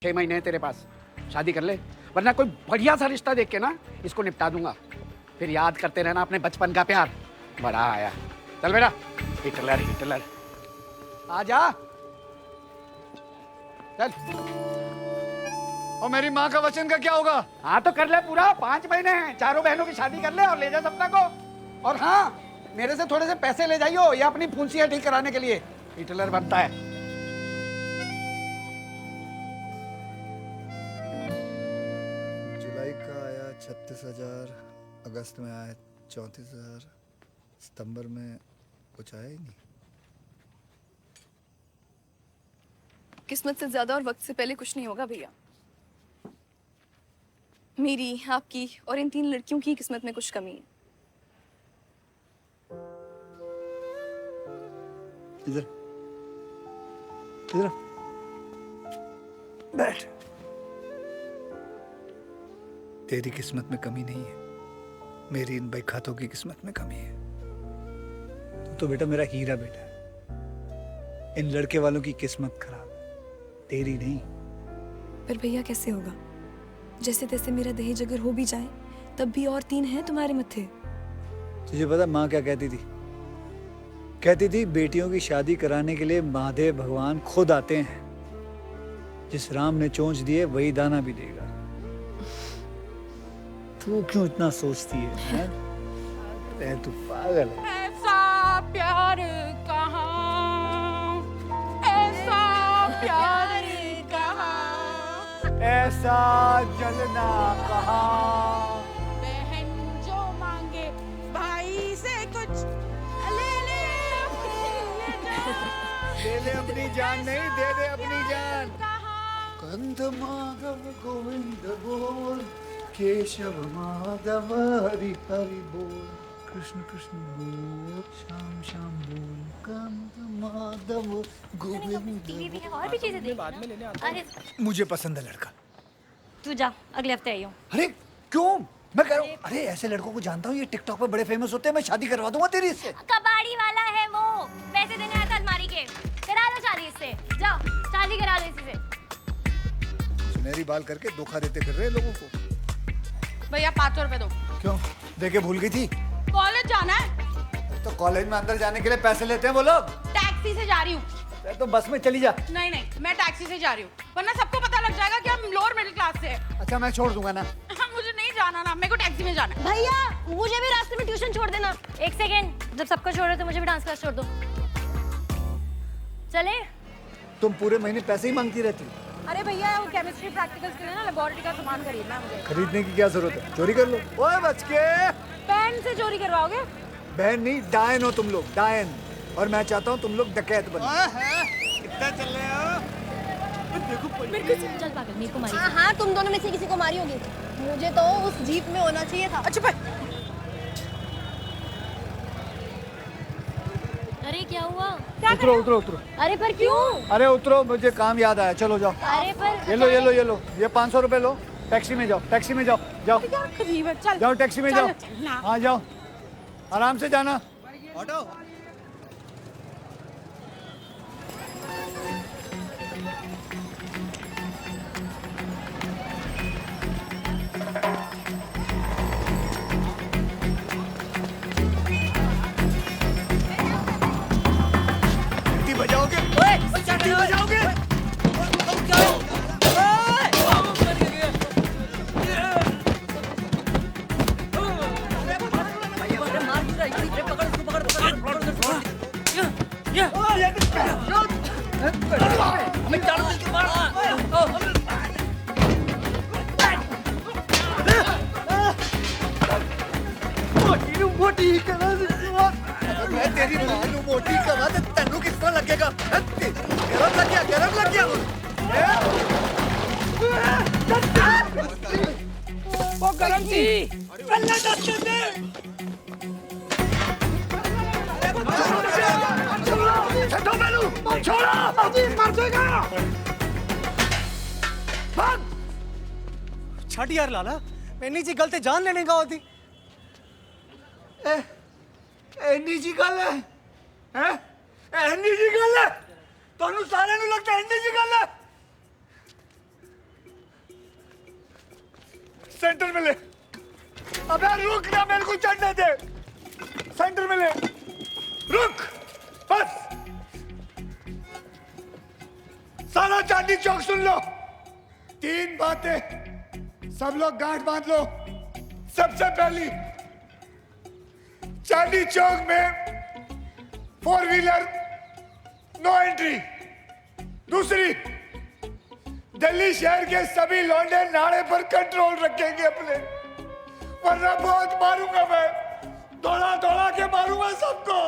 6 महीने हैं तेरे पास, शादी कर ले, वरना कोई बढ़िया सा रिश्ता देख के ना इसको निपटा दूंगा। फिर याद करते रहना अपने बचपन का प्यार। बड़ा आया, चल बेटा। हिटलर हिटलर, आ जा चल। और मेरी माँ का वचन का क्या होगा? हाँ तो कर ले पूरा, 5 महीने हैं, चारों बहनों की शादी कर ले और ले जा सपना को। और हाँ, मेरे से थोड़े से पैसे ले जाइयो या अपनी फुंसियाँ ठीक कराने के लिए। हिटलर बनता है। जुलाई का आया 36,000, अगस्त में आया 34,000, सितंबर में कुछ आया ही नहीं। किस्मत से ज्यादा और वक्त से पहले कुछ नहीं होगा भैया। मेरी, आपकी और इन 3 लड़कियों की किस्मत में कुछ कमी है। इधर इधर बैठ। तेरी किस्मत में कमी नहीं है, मेरी इन बेखातों की किस्मत में कमी है। तो बेटा मेरा हीरा बेटा है। इन लड़के वालों की किस्मत खराब है, तेरी नहीं। पर भैया कैसे होगा? जैसे तैसे मेरा दहेज अगर हो भी जाए तब भी और 3 हैं तुम्हारे मत्थे। तुझे पता माँ क्या कहती थी? कहती थी बेटियों की शादी कराने के लिए महादेव भगवान खुद आते हैं। जिस राम ने चोंच दिए वही दाना भी देगा। तू क्यों इतना सोचती है? तू पागल है। ऐसा प्यार कहाँ, ऐसा प्यार कहाँ, ऐसा जलना कहाँ। बहन जो मांगे भाई से कुछ ले ले दे दे अपनी जान, नहीं दे दे अपनी जान। कंद माधव गोविंद बोल, केशव माधव हरि हरि बोल, कृष्ण कृष्ण बोल, श्याम श्याम बोल, कंद माधव गोविंद। टीवी भी है और भी चीजें देख बाद में लेने आता हूं। अरे मुझे पसंद है लड़का। तू जा, अगले हफ्ते आई हूँ। अरे क्यों? मैं कह रहा हूँ, अरे ऐसे लड़कों को जानता हूँ, ये टिकटॉक पे बड़े फेमस होते हैं। मैं शादी करवा दूंगा तेरी इससे। कबाड़ी वाला है वो, पैसे देने आया था अलमारी के। करा लो शादी इससे, जाओ शादी करा लो इसी से। सुनहरी बाल करके धोखा देते फिर रहे लोगों को। भैया 500 रुपए दो। क्यों? देके भूल गई थी? कॉलेज जाना है। तो कॉलेज में अंदर जाने के लिए पैसे लेते हैं वो लोग। टैक्सी से जा रही हूँ। तो बस में चली जा। नहीं नहीं, मैं टैक्सी से जा रही हूँ, वरना सबको पता लग जाएगा कि हम लोअर मिडिल क्लास से हैं। अच्छा मैं छोड़ दूंगा ना। मुझे नहीं जाना ना, मेरे को टैक्सी में जाना है। भैया मुझे भी रास्ते में ट्यूशन छोड़ देना। एक सेकेंड, जब सबको छोड़ रहे तो मुझे भी डांस क्लास छोड़ दो। चले? तुम पूरे महीने पैसे ही मांगती रहती हो। अरे भैया वो केमिस्ट्री प्रैक्टिकल्स के लिए ना लेबोरेटरी का सामान खरीदना है मुझे। खरीदने की क्या जरूरत है? चोरी कर लो। ओए बच के। बहन से चोरी करवाओगे? बहन नहीं, डायन हो तुम लोग, डायन। और मैं चाहता हूँ तुम लोग डकैत बनो। कितना चल रहे हो? चल पागल, मेरे को मारी। हाँ हाँ, तुम दोनों में से किसी को मारी होगी। मुझे तो उस जीप में होना चाहिए था। अच्छा अरे क्या हुआ? उतरो उतरो उतरो। अरे पर क्यों? अरे उतरो, मुझे काम याद आया। चलो जाओ। अरे पर ये लो ये लो ये लो, ये 500 रुपए लो। टैक्सी में जाओ, टैक्सी में जाओ, जाओ चल जाओ, टैक्सी में जाओ। चल, हाँ जाओ, आराम से जाना। ऑटो। घंटी बजाओगे? घंटी बजाओगे? मैं तेरी मां नू मोटी करा ते तेनू कितना लगेगा? गरम लग गया, गरम लग गया। वो गरम थी। छट यार लाला, मैंने जी गलते जान लेने का होती। एनी जी गल है, हैं? एनी जी गल है। ਤੁਹਾਨੂੰ ਸਾਰਿਆਂ ਨੂੰ ਲੱਗਦਾ ਇੰਨੀ ਜੀ ਗੱਲ ਹੈ? सेंटर में ले। अबे रुक ना, मेरे को चढ़ने दे। सेंटर में ले, रुक बस। सारा चांदनी चौक सुन लो। 3 बातें सब लोग गांठ बांध लो। सबसे पहली, चांदनी चौक में 4 व्हीलर नो एंट्री। दूसरी, दिल्ली शहर के सभी लौंडे नाड़े पर कंट्रोल रखेंगे अपने, वरना बहुत मारूंगा मैं, दौड़ा दौड़ा के मारूंगा सबको।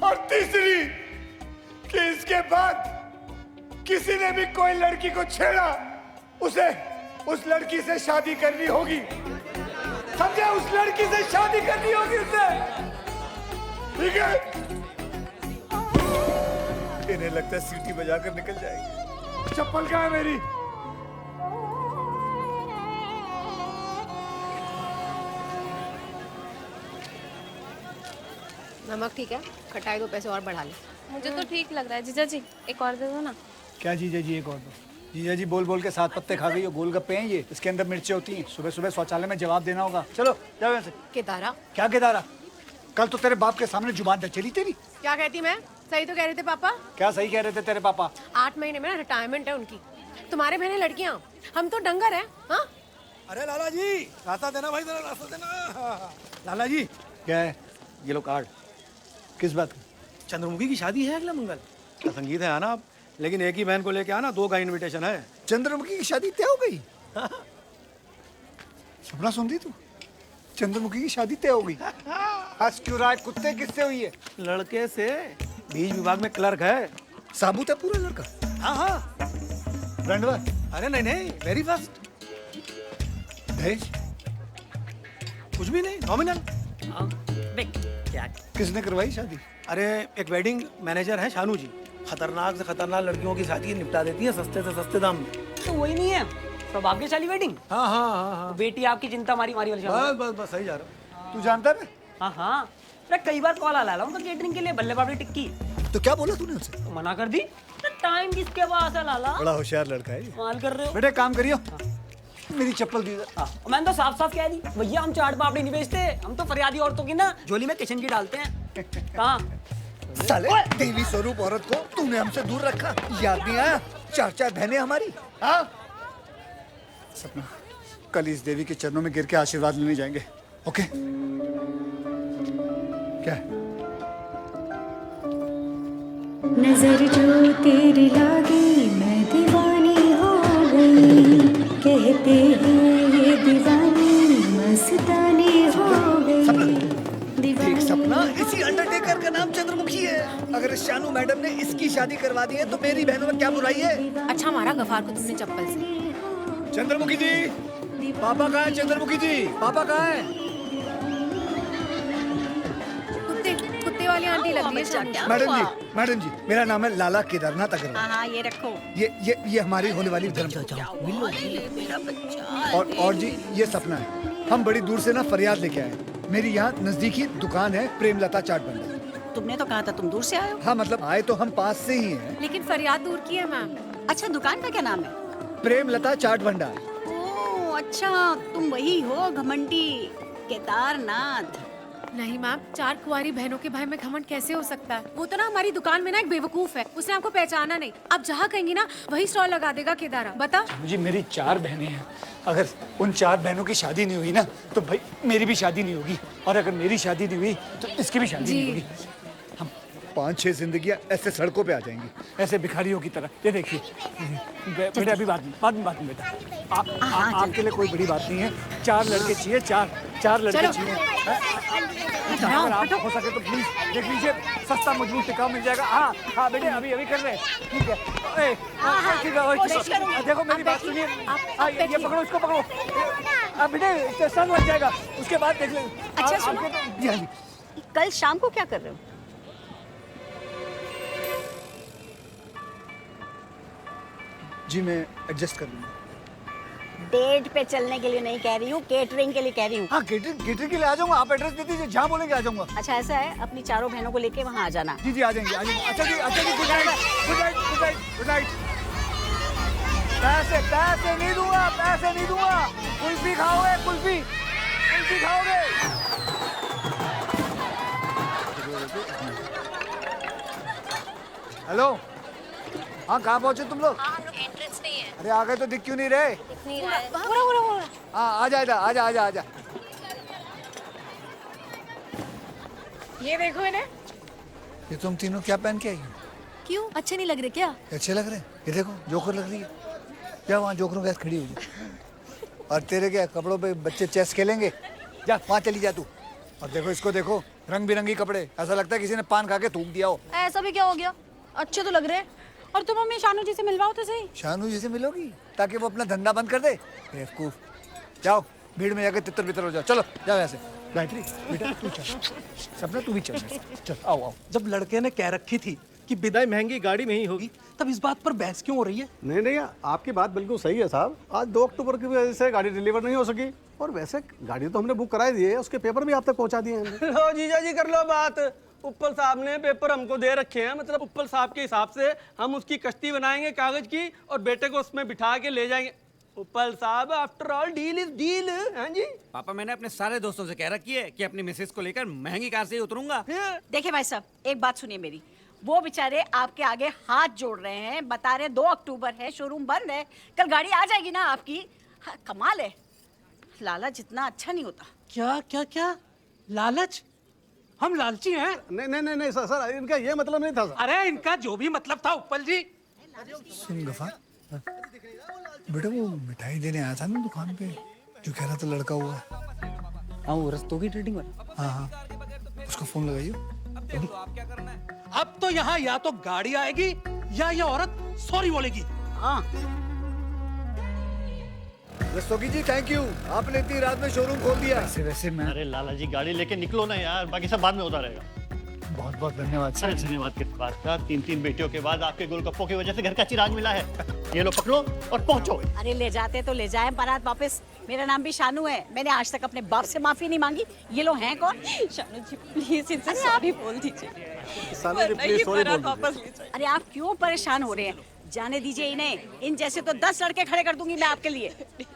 और तीसरी, कि इसके बाद किसी ने भी कोई लड़की को छेड़ा, उसे उस लड़की से शादी करनी होगी, समझे? उस लड़की से शादी करनी होगी उसे, ठीक है? इन्हें लगता है सीटी बजाकर निकल जाएगी। चप्पल कहाँ है मेरी? नमक ठीक है, खटाई 2 पैसे और बढ़ा ले। मुझे तो ठीक लग रहा है जीजा जी, एक और दे दो ना। क्या जीजा जी, एक और दो? जीजा जी बोल बोल के 7 पत्ते खा गई हो। गोलगप्पे हैं ये, इसके अंदर मिर्चें होती हैं। सुबह सुबह शौचालय में जवाब देना होगा। चलो जाओ यहाँ से। केदारा, क्या केदारा? कल तो तेरे बाप के सामने जुबान न चली तेरी। क्या कहती मैं? सही तो कह रहे थे पापा। क्या सही कह रहे थे तेरे पापा? 8 महीने में रिटायरमेंट है उनकी। तुम्हारे बहने लड़कियां, हम तो डंगर हैं। हाँ, अरे लाला जी, रास्ता देना भाई, जरा रास्ता देना। लाला जी, क्या है? ये लो कार्ड। किस बात का? चंद्रमुखी की शादी है अगला मंगल। का संगीत है आना आप, लेकिन एक ही बहन को लेके आना, 2 का इनविटेशन है। चंद्रमुखी की शादी तय हो गई? सपना सुन दी तू? चंद्रमुखी की शादी तय हो गई? आज क्यों रहा है? कुत्ते किससे हुई है? लड़के से, बीज विभाग में क्लर्क है। साबुत है पूरा लड़का? हाँ हाँ। ब्रांडवा? अरे नहीं नहीं, वेरी फर्स्ट। दहेज? कुछ भी नहीं, नॉमिनल। क्या? किसने करवाई शादी? अरे एक वेडिंग मैनेजर है शानू जी, खतरनाक से खतरनाक लड़कियों की शादी निपटा देती है सस्ते से सस्ते दाम में। तो वही नहीं है सौभाग्य शाली वेडिंग? हाँ हाँ हाँ हाँ, बेटी आपकी चिंता मारी मारी वाली शादी। बस बस बस, सही जा रहा। तू जानता है? हाँ हाँ, अरे कई बार कॉल आला उनका केटरिंग के लिए, बल्ले बाबड़ी टिक्की। तो क्या बोला तूने उनसे? तो मना कर दी। तो टाइम किसके पास है लाला? बड़ा होशियार लड़का है ये। कमाल कर रहे हो। बेटे काम करियो, मेरी चप्पल दी। हाँ, मैंने तो साफ साफ कह दी भैया, हम चाट पापड़ी नहीं बेचते, हम तो फरियादी औरतों की ना झोली में किचन की डालते हैं। कहाँ? साले देवी स्वरूप औरत को तूने हमसे दूर रखा, याद नहीं आया? 4 बहनें हमारी। हाँ सपना, कल इस देवी के चरणों में गिर के आशीर्वाद लेने जाएंगे, ओके? क्या है? नजर जो तेरी लागी मैं दीवानी हो गई, कहते हैं ये दीवानी मस्तानी हो गई। देख सपना, इसी अंडरटेकर का नाम चंद्रमुखी है। अगर इस शानू मैडम ने इसकी शादी करवा दी है तो मेरी बहनों में क्या बुराई है? अच्छा मारा गफार को तुमने चप्पल से। चंद्रमुखी जी, पापा कहाँ है? चंद्रमुखी जी, पापा कहाँ है? कुत्ते वाली आंटी लग रही है। मैडम जी, मेरा नाम है लाला केदारनाथ अग्रवाल। हाँ ये रखो। ये हमारी होने वाली धर्मपत्नी। और जी ये सपना है। हम बड़ी दूर से ना फरियाद लेके आए। मेरी यहाँ नजदीकी दुकान है प्रेमलता चाट भंडार। तुमने तो कहा था तुम दूर से आए हो। हाँ मतलब आए तो हम पास से ही हैं। लेकिन फरियाद दूर की है मैम। अच्छा, दुकान का क्या नाम है? प्रेमलता चाट भंडार। ओह अच्छा, तुम वही हो घमंडी केदारनाथ। नहीं मैम, 4 कुंवारी बहनों के भाई में घमंड कैसे हो सकता है? वो तो ना हमारी दुकान में ना एक बेवकूफ है, उसने आपको पहचाना नहीं। आप जहाँ कहेंगी ना वही स्टॉल लगा देगा केदारा। बता जी मेरी 4 बहनें हैं, अगर उन 4 बहनों की शादी नहीं हुई ना तो भाई मेरी भी शादी नहीं होगी, और अगर मेरी शादी नहीं हुई तो इसकी भी शादी नहीं होगी। हम 5-6 जिंदगियां ऐसे सड़कों पे आ जाएंगी, ऐसे भिखारियों की तरह। ये देखिए बेटा, अभी बाद में बेटा, आपके लिए कोई बड़ी बात नहीं है। 4 लड़के चाहिए, 4 लड़के चाहिए। अगर आप हो सके तो प्लीज देख लीजिए, सस्ता मजबूत टिकाऊ मिल जाएगा। हाँ बेटे, अभी कर रहे हैं, ठीक है? देखो मेरी बात सुनिए, ये पकड़ो, इसको पकड़ो। अब बेटे सन लग जाएगा, उसके बाद देख लेंगे। अच्छा सुनो, जी हाँ जी। कल शाम को क्या कर रहे हो? जी मैं एडजस्ट कर लूँगा। डेट पे चलने के लिए नहीं कह रही हूँ, केटरिंग के लिए कह रही हूँ। हाँ केटरिंग के लिए आ जाऊंगा, आप एड्रेस दे दीजिए, जहाँ बोलेंगे आ जाऊंगा। अच्छा ऐसा है, अपनी 4 बहनों को लेके वहाँ आ जाना। जी आ जाएंगे। अच्छा जी गुड नाइट। पैसे नहीं दूंगा, कुल्फी खाओगे? कुल्फी कुल्फी खाओगे? हेलो, हाँ कहाँ पहुँचे तुम लोग? हाँ, हम लोग एंट्रेंस नहीं है। अरे आ गए तो दिख क्यों नहीं रहे? दिख नहीं रहा है। हाँ आ जा इधर, आजा आजा आजा। ये देखो इन्हें। ये तुम तीनों क्या पहन के आई हो? क्यों अच्छे नहीं लग रहे क्या? अच्छे लग रहे हैं। ये देखो जोकर लग रही है। क्या वहाँ जोकरों के साथ खड़ी हुई है। और तेरे क्या कपड़ों पे बच्चे चेस खेलेंगे? जा वहाँ चली जा तू। और देखो इसको देखो, रंग बिरंगी कपड़े, ऐसा लगता है किसी ने पान खा के थूक दिया हो। ऐसा भी क्या हो गया? अच्छे तो लग रहे हैं। और तुम हमें शानू जी से मिलवाओ तो सही। शानू जी से मिलोगी ताकि वो अपना धंधा बंद कर दे? बेवकूफ। जाओ भीड़ में जाकर तितर बितर हो जाओ। चलो जाओ ऐसे। गायत्री बेटा तू चल, सपना तू भी चल मेरे साथ। चल आओ आओ। जब लड़के ने कह रखी थी कि विदाई महंगी गाड़ी में ही होगी, तब इस बात पर बहस क्यों हो रही है? नहीं नहीं, आपकी बात बिल्कुल सही है साहब। आज 2 अक्टूबर की वजह से गाड़ी डिलीवर नहीं हो सकी, और वैसे गाड़ी तो हमने बुक कराई दी है, उसके पेपर भी आप तक पहुंचा दिए हैं। लो जीजा जी कर लो बात। उप्पल साहब ने पेपर हमको दे रखे हैं, मतलब उप्पल साहब के हिसाब से हम उसकी कश्ती बनाएंगे कागज की और बेटे को उसमें बिठा के ले जाएंगे। उप्पल साहब after all deal is deal. हाँ जी पापा, मैंने अपने सारे दोस्तों से कह रखी है कि अपनी मिसेस को लेकर महंगी कार से ही उतरूंगा। देखिए भाई साहब, एक बात सुनिए मेरी। वो बेचारे आपके आगे हाथ जोड़ रहे हैं, बता रहे 2 अक्टूबर है, शोरूम बंद है, कल गाड़ी आ जाएगी ना आपकी। हाँ, कमाल है, लालच जितना अच्छा नहीं होता। क्या क्या क्या लालच? हम लालची हैं? नहीं नहीं नहीं नहीं सर, इनका ये मतलब नहीं था सर। अरे इनका जो भी मतलब था उप्पल जी। सुन गफार, बेटा वो मिठाई देने आया था ना दुकान पे, जो कह रहा था लड़का हुआ। हाँ, वो रस्तों की ट्रेडिंग वाला। हाँ हाँ, उसको फोन लगाइयो। अब तो यहाँ या तो गाड़ी आएगी या ये औरत सॉरी बोलेगी। हाँ रस्तोगी जी थैंक यू, आपने इतनी रात में शोरूम खोल दिया। वैसे मैं अरे लाला जी गाड़ी लेके निकलो ना यार, बाकी सब बाद में होता रहेगा। बहुत बहुत धन्यवाद सर। अरे धन्यवाद किस बात का? 3 बेटियों के बाद आपके गोलगप्पों की वजह से घर का चिराग मिला है। ये लो पकड़ो और पहुंचो। अरे ले जाते तो ले जाए बारात वापस। मेरा नाम भी शानू है, मैंने आज तक अपने बाप से माफी नहीं मांगी। ये लोग हैं कौन? शानू जी प्लीज इनसे सॉरी बोल दीजिए। शानू जी प्लीज सॉरी बोल दीजिए। अरे आप क्यों परेशान हो रहे हैं? जाने दीजिए इन्हें, इन जैसे तो 10 लड़के खड़े कर दूंगी मैं आपके लिए।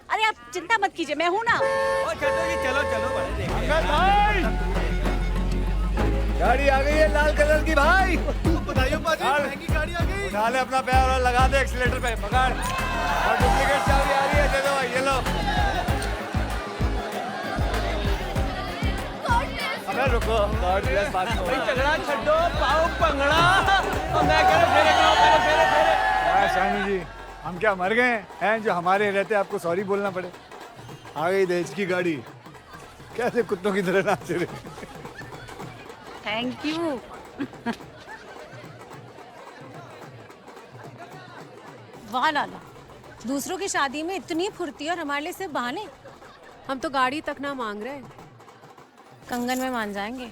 अरे आप चिंता मत कीजिए, मैं हूँ ना। चलो चलो भाई गाड़ी आ गई है लाल कलर की भाई। बताइए पाजी, महंगी गाड़ी आ गई। उठा ले अपना पैर और लगा दे एक्सीलेटर पे, पकड़। और डुप्लीकेट चाबी आ रही है, दे दो भाई, ये लो। अबे रुको, गॉड ब्लेस बात को। भाई झगड़ा छड्डो, पाओ पंगड़ा। और मैं कह रहा फेरे कराओ, फेरे। शानू जी हम क्या मर गए हैं जो हमारे रहते आपको सॉरी बोलना पड़े? आ गई दहेज की गाड़ी, कैसे कुत्तों की तरह नाच रहे। Thank you. वाह लाला, दूसरों की शादी में इतनी फुर्ती और हमारे लिए सिर्फ बहाने। हम तो गाड़ी तक ना मांग रहे, कंगन में मान जाएंगे।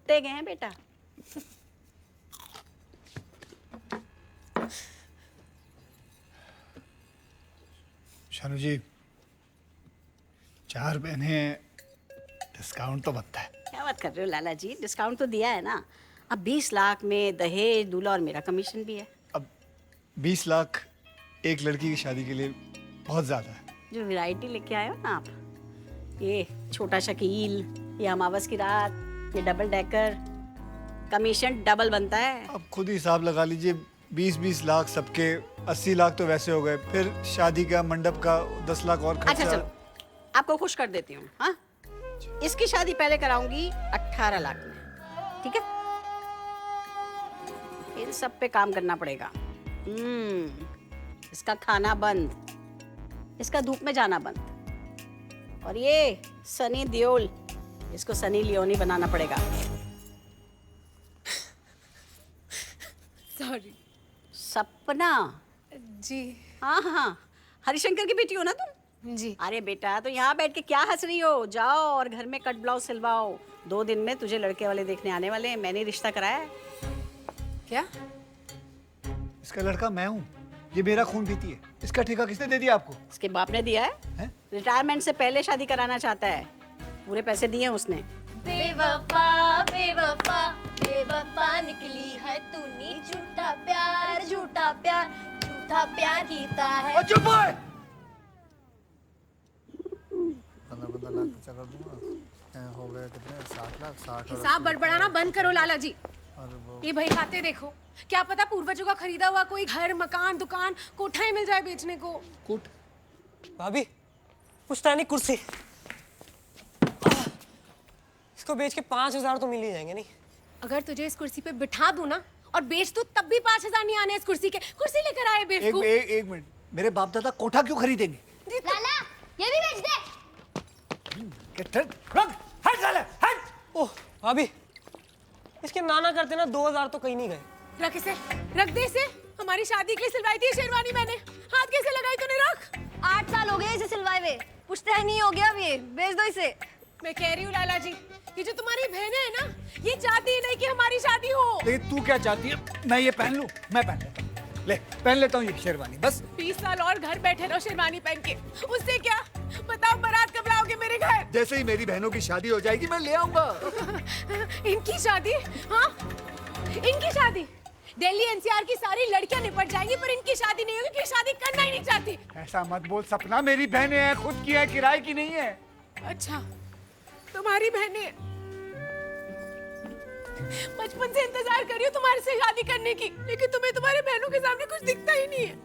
कुत्ते गए हैं बेटा। शानू जी, 4 बहनें, डिस्काउंट तो बनता है। क्या बात कर रहे हो लाला जी, डिस्काउंट तो दिया है ना। अब 20 लाख में दहेज, दूल्हा और मेरा कमीशन भी है। अब 20 लाख एक लड़की की शादी के लिए बहुत ज़्यादा है। जो वैरायटी लेके आए हो ना आप, ये छोटा शकील, ये अमावस की रात, ये डबल डेकर, कमीशन डबल बनता है। अब खुद ही हिसाब लगा लीजिए, 20-20 लाख सबके, 80 लाख तो वैसे हो गए, फिर शादी का, मंडप का 10 लाख और खर्चा। अच्छा चलो, आपको खुश कर देती हूँ। हाँ, इसकी शादी पहले कराऊंगी 18 लाख में, ठीक है? इन सब पे काम करना पड़ेगा। इसका खाना बंद, इसका धूप में जाना बंद, और ये सनी देओल, इसको सनी लियोनी बनाना पड़ेगा। सॉरी। सपना जी। हाँ हाँ, हरिशंकर की बेटी हो ना तुम? जी। अरे बेटा, तो यहाँ बैठ के क्या हंस रही हो? जाओ और घर में कट ब्लाउज सिलवाओ। 2 दिन में तुझे लड़के वाले देखने आने वाले हैं। मैंने रिश्ता कराया है। क्या? इसका लड़का मैं हूँ, ये मेरा खून पीती है। इसका ठेका किसने दे दिया आपको? इसके बाप ने दिया है? रिटायरमेंट से पहले शादी कराना चाहता है, पूरे पैसे दिए हैं उसने। बेवफा बेवफा बेवफा निकली है तूने, झूठा प्यार झूठा प्यार झूठा प्यार कीता है। चुप हो! 15 लाख खर्चा कर दूंगा, हो गए कितने? 60 लाख। 60 हिसाब बड़बड़ाना बंद करो लाला जी। और वो ये भाई खाते देखो, क्या पता पूर्वजों का खरीदा हुआ कोई घर, मकान, दुकान, कोठा ही मिल जाए बेचने को। कूट भाभी, पुश्तैनी कुर्सी, इसको बेच के 5,000 तो मिल ही जाएंगे। नहीं, अगर तुझे इस कुर्सी पे बिठा दूं ना और बेच दूं, तब भी 5,000 नहीं आने इस कुर्सी के। कुर्सी लेकर आए बेवकूफ। एक मिनट, मेरे बाप दादा कोठा क्यों खरीदेंगे? लाला ये भी बेच दे। हट साले, हट! ओह भाभी, इसके नाना करते ना 2,000 तो कहीं नहीं गए। रख इसे, रख दे इसे। हमारी शादी के लिए सिलवाई थी शेरवानी मैंने, हाथ कैसे लगाई तूने? रख। 8 साल हो गए इसे सिलवाए हुए, पुश्तैनी हो गया अब ये, बेच दो इसे। मैं कह रही हूँ लाला जी, ये जो तुम्हारी बहनें है ना, ये चाहती ही नहीं कि हमारी शादी हो। लेकिन तू क्या चाहती है? मैं ये पहन लूं? मैं पहन लेता हूँ। ले, पहन लेता हूँ ये शेरवानी, बस। 20 साल और घर बैठे रहो शेरवानी पहन के, उससे क्या? बताओ बारात कब लाओगे मेरे घर? जैसे ही मेरी बहनों की शादी हो जाएगी मैं ले आऊंगा। इनकी शादी? हाँ, इनकी शादी। दिल्ली एनसीआर की सारी लड़कियां निपट जाएंगी, पर इनकी शादी नहीं होगी, क्योंकि शादी करना ही नहीं चाहती। ऐसा मत बोल सपना, मेरी बहनें हैं, खुद की है, किराए की नहीं है। अच्छा, तुम्हारी बहनें? बचपन से इंतजार कर रही हूँ तुम्हारे से शादी करने की, लेकिन तुम्हें तुम्हारे बहनों के सामने कुछ दिखता ही नहीं है।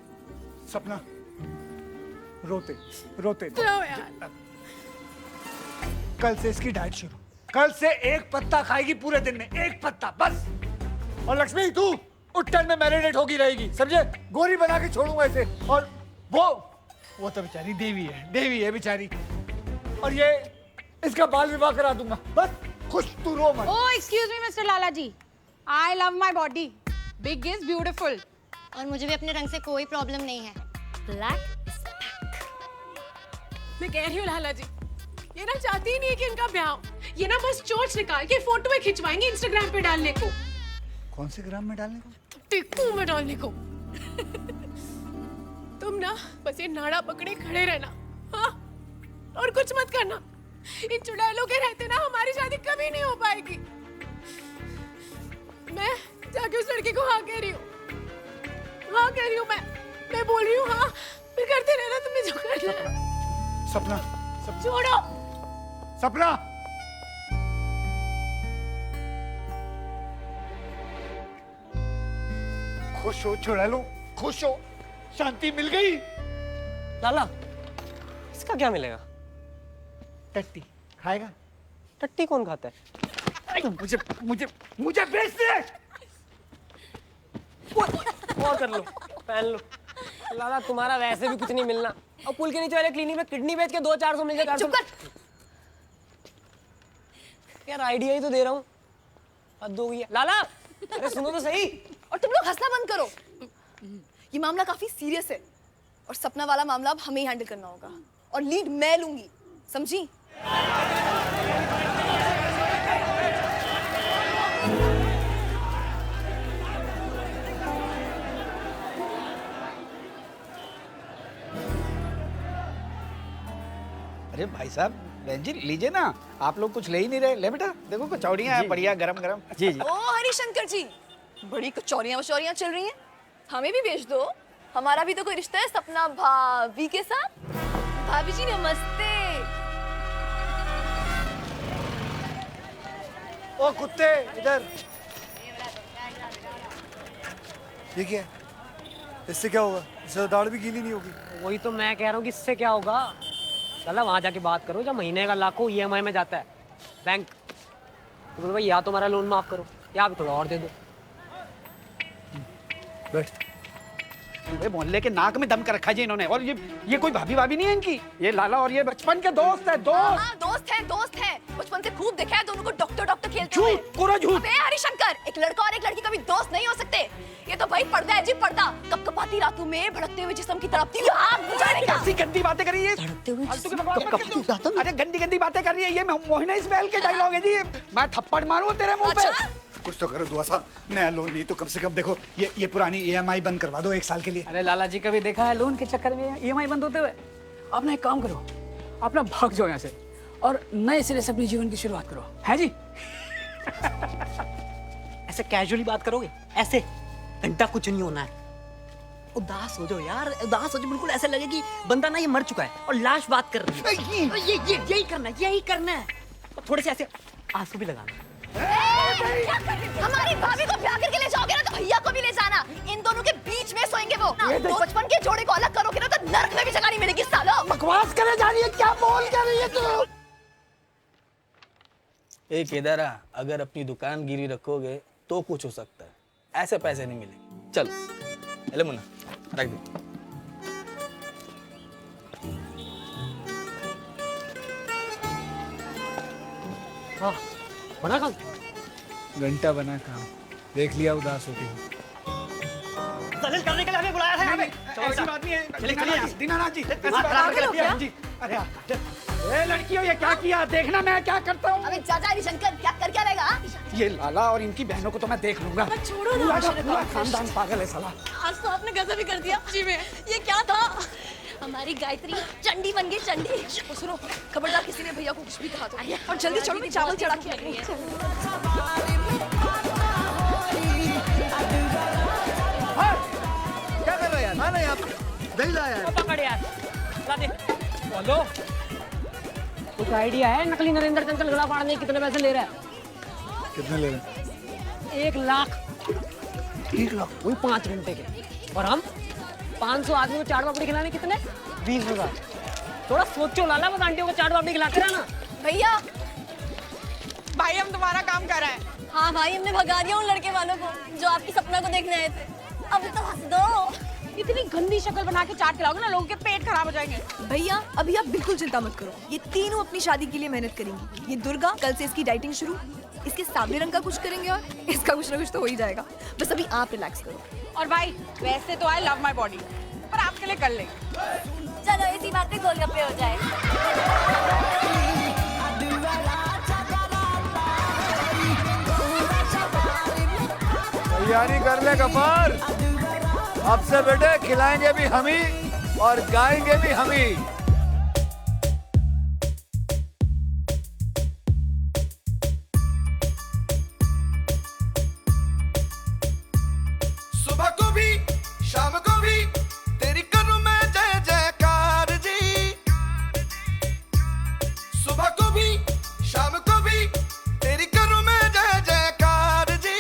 सपना, रोते रोते जाओ यार। कल से इसकी डाइट शुरू। कल से एक पत्ता खाएगी पूरे दिन में, एक पत्ता बस। और लक्ष्मी, तू उट्टन में मैरिनेट होगी रहेगी, समझे? गोरी बना के छोड़ूंगा इसे। और वो तो बेचारी देवी है बेचारी। और ये इसका बाल विवाह करा दूंगा, बस। खुश तू रो मत। Oh, excuse me, Mr. Lala ji. I love my body. Big is beautiful. और मुझे भी अपने रंग से कोई प्रॉब्लम नहीं है। Black is back. मैं कह रही हूँ लाला जी, ये ना चाहती ही नहीं है कि इनका ब्याह हो। ये ना बस चोंच निकाल के फोटो में खिंचवाएंगे इंस्टाग्राम पे डालने को। कौन से ग्राम में डालने को? टिक्कू में डालने को। तुम ना बस ये नाड़ा पकड़े खड़े रहना, हाँ? और कुछ मत करना। इन चुड़ैलों के रहते ना हमारी शादी कभी नहीं हो पाएगी। मैं जाके उस लड़की को हाँ कह रही हूँ, हाँ कह रही हूँ। मैं बोल रही हूँ हाँ, फिर करते रहना तुम्हें जो करना है। सपना, छोड़ो। सपना, खुश हो चुड़ैलो, खुश हो। शांति मिल गई। लाला, इसका क्या मिलेगा? टट्टी खाएगा? टट्टी कौन खाता है? मुझे मुझे मुझे बेच दे। और कर लो, पहन लो। लाला, तुम्हारा वैसे भी कुछ नहीं मिलना, और पुल के नीचे वाले क्लिनिक में किडनी बेच के 200-400 मिल जाएगा। चुप कर। यार आइडिया ही तो दे रहा हूँ, हद हो गई है। लाला, अरे सुनो तो सही। और तुम लोग हंसना बंद करो। ये मामला काफी सीरियस है, और सपना वाला मामला अब हमें ही हैंडल करना होगा, और लीड मैं लूंगी, समझी? अरे भाई साहब, बहन जी लीजिए ना, आप लोग कुछ ले ही नहीं रहे। ले बेटा, देखो कचौड़ियाँ हैं बढ़िया गरम गरम। जी जी। ओ हरिशंकर जी, बड़ी कचौरियां वचौरियां चल रही हैं, हमें भी भेज दो। हमारा भी तो कोई रिश्ता है सपना भाभी के साथ। भाभी जी नमस्ते। ओ कुत्ते इधर। ये क्या है? इससे क्या होगा? इससे दाढ़ भी गीली नहीं होगी। वही तो मैं कह रहा हूँ कि इससे क्या होगा। चला वहाँ जाके बात करो, जब महीने का लाखों EMI में जाता है बैंक, तो बोलो भाई या तो हमारा लोन माफ करो या भी थोड़ा और दे दो। बैठ। अरे मोहल्ले के नाक में दम कर रखा है जी इन्होंने। और ये कोई भाभी भाभी नहीं है इनकी, ये लाला और ये बचपन के दोस्त है। दोस्त है। बचपन से खूब देखा है दोनों को डॉक्टर खेलते हुए। झूठ, पूरा झूठ। अबे हरिशंकर, एक लड़का और एक लड़की कभी दोस्त नहीं हो सकते। ये तो भाई पर्दा है जी, पर्दा। कपकपाती रातों में भड़कते हुए जिस्म की तरफ आग बुझाने का। कैसी गंदी बातें कर रही है। अरे गंदी बातें कर रही है ये। मोहिना इस्माइल के डायलॉग है जी। मैं थप्पड़ मारूं तेरे मुंह पे। कुछ तो करो दुआ साहब, नया लोन नहीं तो कम से कम देखो ये पुरानी EMI बंद करवा दो 1 साल के लिए। अरे लाला जी कभी देखा है लोन के चक्कर में EMI बंद होते हुए? आप ना एक काम करो, आप ना भाग जाओ यहाँ से और नए सिरे से अपने जीवन की शुरुआत करो, है जी? ऐसे कैजुअली बात करोगे, ऐसे घंटा कुछ नहीं होना है। उदास हो जाओ यार, उदास हो जाओ, बिल्कुल ऐसे लगे कि बंदा ना ये मर चुका है और लाश बात कर रही है। यही करना है। और थोड़े से ऐसे आंसू भी लगाना। हमारी भाभी को ब्याह करके ले जाओगे ना तो भैया को भी ले जाना। इन दोनों के बीच में सोएंगे वो। बचपन के जोड़े को अलग करोगे ना तो नर्क में भी जगह नहीं मिलेगी सालो। बकवास करे जा रही है, क्या बोल कर रही है तू? ए केदारा, अगर अपनी दुकान गिरी रखोगे तो कुछ हो सकता है, ऐसे पैसे नहीं मिलेंगे। चल ले मुन्ना, रख दे। हाँ, बना काम। घंटा बना काम, देख लिया उदास होती हूँ। दलील करने के लिए हमें बुलाया था यहाँ पे। ऐसी बात नहीं है। चलिए दीनानाथ जी, अरे ए लड़कियों, ये क्या किया? देखना मैं क्या करता हूँ। अबे चाचा हरिशंकर, क्या कर क्या रहेगा? ये लाला और इनकी बहनों को तो मैं देख लूंगा। छोड़ो ना। पूरा खानदान पागल है साला। आज तो आपने गजब ही कर दिया जी में। ये क्या था? हमारी गायत्री चंडी बन गई, चंडी। सुनो, खबरदार किसी ने भैया को कुछ भी कहा तो। और जल्दी चलो, मैं चावल चढ़ा के लगी क्या कर रहे हो यार? माना यहाँ दही लाया है। पकड़ यार, ला दे। बोलो, कुछ आइडिया है नकली नरेंद्र चंचल गला फाड़ने कितने पैसे ले रहा है? कितने ले रहे हैं? 1 लाख। 1 लाख? वही 5 घंटे के। और हम 500 आदमी को चाट पापड़ी खिलाने कितने? 20,000। थोड़ा सोचो लाला, बस आंटियों को चाट पापड़ी खिलाते रहना। भैया, भाई हम तुम्हारा काम कर रहे हैं। हाँ भाई, हमने भगा दिया उन लड़के वालों को जो आपकी सपना को देखने आए थे। अब तो हंस दो। इतनी गंदी शक्ल बना के चाट खिलाओगे ना, लोगों के पेट खराब हो जाएंगे। भैया अभी आप बिल्कुल चिंता मत करो, ये तीनों अपनी शादी के लिए मेहनत करेंगी। ये दुर्गा, कल से इसकी डाइटिंग शुरू, इसके सावले रंग का कुछ करेंगे और इसका कुछ ना कुछ तो हो ही जाएगा। बस अभी आप रिलैक्स करो। और भाई वैसे तो आई लव माई बॉडी, पर आपके लिए कर लेंगे। चलो इसी बात पे गोलगप्पे हो जाए। तैयारी कर ले गफार, अब से बेटे खिलाएंगे भी हम ही और गाएंगे भी हम ही। सुबह को भी शाम को भी तेरी करूं मैं जय जयकार जी। सुबह को भी शाम को भी तेरी करूं मैं जय जयकार जी।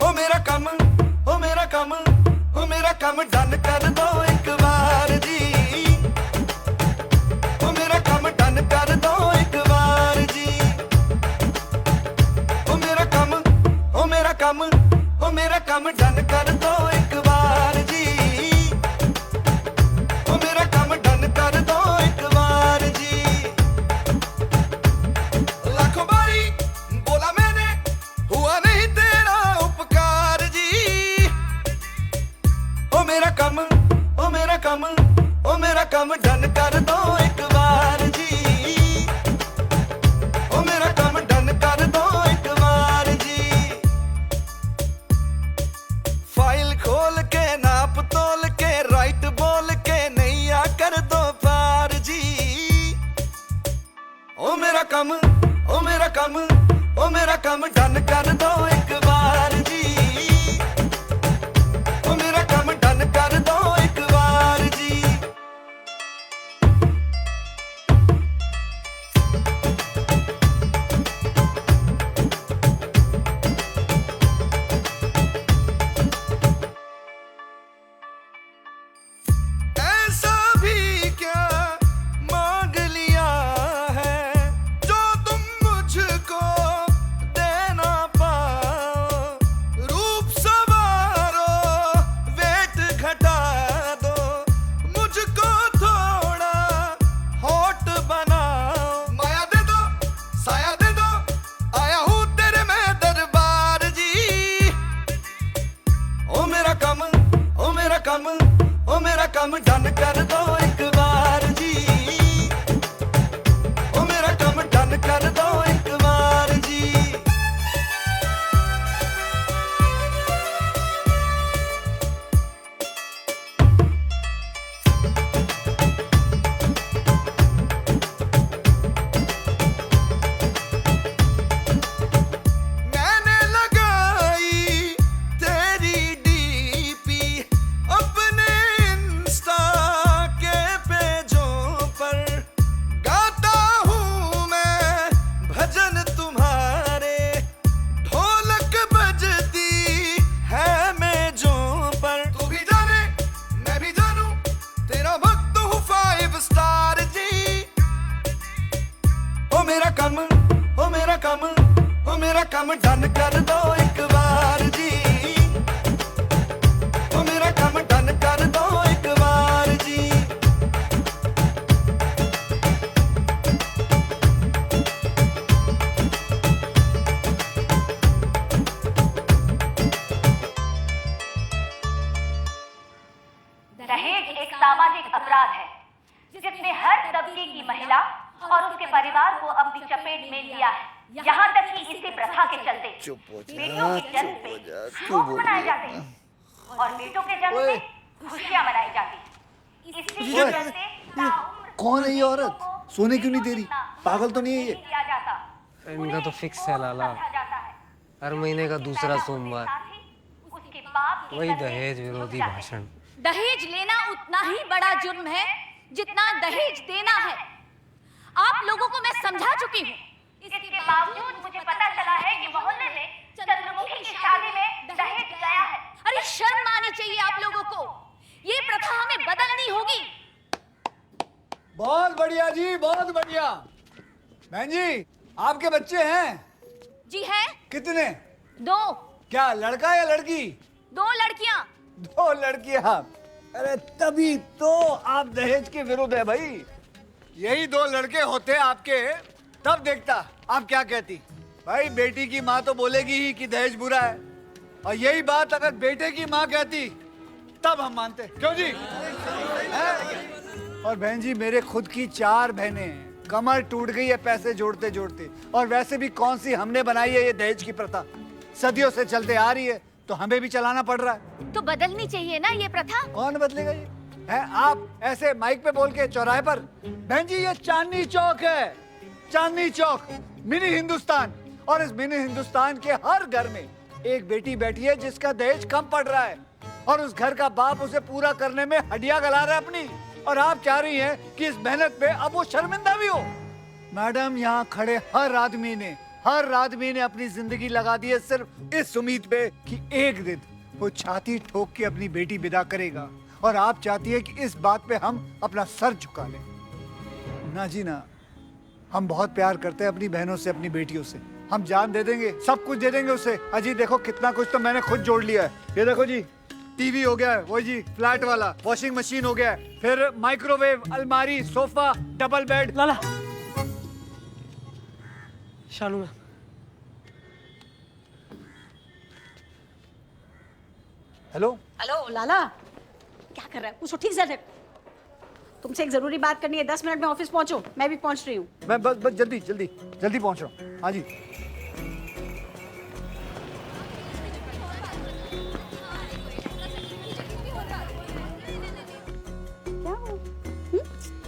ओ मेरा काम, ओ मेरा काम, ओ मेरा काम डन कर दो एक बार जी। ओ मेरा काम डन कर दो एक बार जी। ओ मेरा काम, ओ मेरा काम, ओ मेरा काम डन कर दो एक बार जी। ओ मेरा काम डन कर दो एक बार जी। लाखों बारी बोला मैंने, हुआ नहीं तेरा उपकार जी। ओ मेरा काम कम ओ मेरा कम ओ मेरा कम डन कर दो एक बार जी ओ मेरा कम डन कर दो एक बार जी ऐसा भी क्या मांग लिया है जो तुम मुझको दे ना पाओ रूप संवारो वेट घटा दो मुझको थोड़ा हॉट बनाओ माया दे दो साया दे दो आया हूँ तेरे मैं दरबार जी ओ मेरा कम ओ मेरा कम ओ मेरा कम डन कर दो एक बार जी ओ मेरा कम डन कर दो एक बार जी मैंने लगाई तेरी डीपी अपने इंस्टा के पेजों पर गाता हूँ मैं भजन तुम्हारे ढोलक बजती है मेजों पर तू भी जाने मैं भी जानूं तेरा भक्त हूँ 5 स्टार जी ओ मेरा कम ओ मेरा कम ओ मेरा कम डन कर दो एक बार जी ओ मेरा कम डन कर दो एक बार जी दहेज एक सामाजिक अपराध है जिसने हर तबके की महिला और उसके परिवार को अपनी चपेट में लिया है यहाँ तक कि इसी प्रथा के चलते बेटियों के जन्म पे शोक मनाए जाते हैं और बेटों के जन्म पे खुशियां मनाई जाती हैं इसी के चलते ताउम्र कौन है ये औरत सोने क्यों नहीं दे रही पागल तो नहीं है ये किया जाता इनका तो फिक्स है लाला हर महीने का दूसरा सोमवार उसके बाप वही दहेज विरोधी भाषण दहेज लेना उतना ही बड़ा जुर्म है जितना दहेज देना है आप लोगों को मैं समझा चुकी हूँ इसके बावजूद मुझे पता चला है कि मोहल्ले में चंद्रमुखी की शादी में दहेज गया है अरे शर्म आनी चाहिए आप लोगों को ये प्रथा हमें बदलनी होगी बहुत बढ़िया जी बहुत बढ़िया बहन जी आपके बच्चे हैं जी है कितने 2 क्या लड़का या लड़की 2 लड़कियां 2 लड़कियां अरे तभी तो आप दहेज के विरुद्ध है भाई यही 2 लड़के होते आपके तब देखता आप क्या कहती भाई बेटी की माँ तो बोलेगी ही कि दहेज बुरा है और यही बात अगर बेटे की माँ कहती तब हम मानते क्यों जी है? और बहन जी मेरे खुद की 4 बहनें हैं कमर टूट गई है पैसे जोड़ते जोड़ते और वैसे भी कौन सी हमने बनाई है ये दहेज की प्रथा सदियों से चलते आ रही है तो हमें भी चलाना पड़ रहा है तो बदलनी चाहिए ना ये प्रथा कौन बदलेगा ये है आप ऐसे माइक पे बोल के चौराहे पर बहन जी ये चांदनी चौक है चांदनी चौक मिनी हिंदुस्तान और इस मिनी हिंदुस्तान के हर घर में एक बेटी बैठी है जिसका दहेज कम पड़ रहा है और उस घर का बाप उसे पूरा करने में हड्डियां गला रहा है अपनी और आप चाह रही हैं कि इस मेहनत पे अब वो शर्मिंदा भी हो मैडम यहाँ खड़े हर आदमी ने अपनी जिंदगी लगा दी है सिर्फ इस उम्मीद पे कि एक दिन वो छाती ठोक के अपनी बेटी विदा करेगा और आप चाहती है कि इस बात पे हम अपना सर झुका लें ना जी ना हम बहुत प्यार करते हैं अपनी बहनों से अपनी बेटियों से हम जान दे देंगे सब कुछ दे देंगे उसे अजी देखो कितना कुछ तो मैंने खुद जोड़ लिया है ये देखो जी टीवी हो गया है वो जी फ्लैट वाला वॉशिंग मशीन हो गया है फिर माइक्रोवेव अलमारी सोफा डबल बेड लाला शानू मैम हेलो हेलो लाला क्या कर रहा है कुछ ठीक से तुमसे एक जरूरी बात करनी है 10 मिनट में ऑफिस पहुंचो मैं भी पहुंच रही हूँ मैं बस जल्दी पहुंच रहा हूँ हाँ जी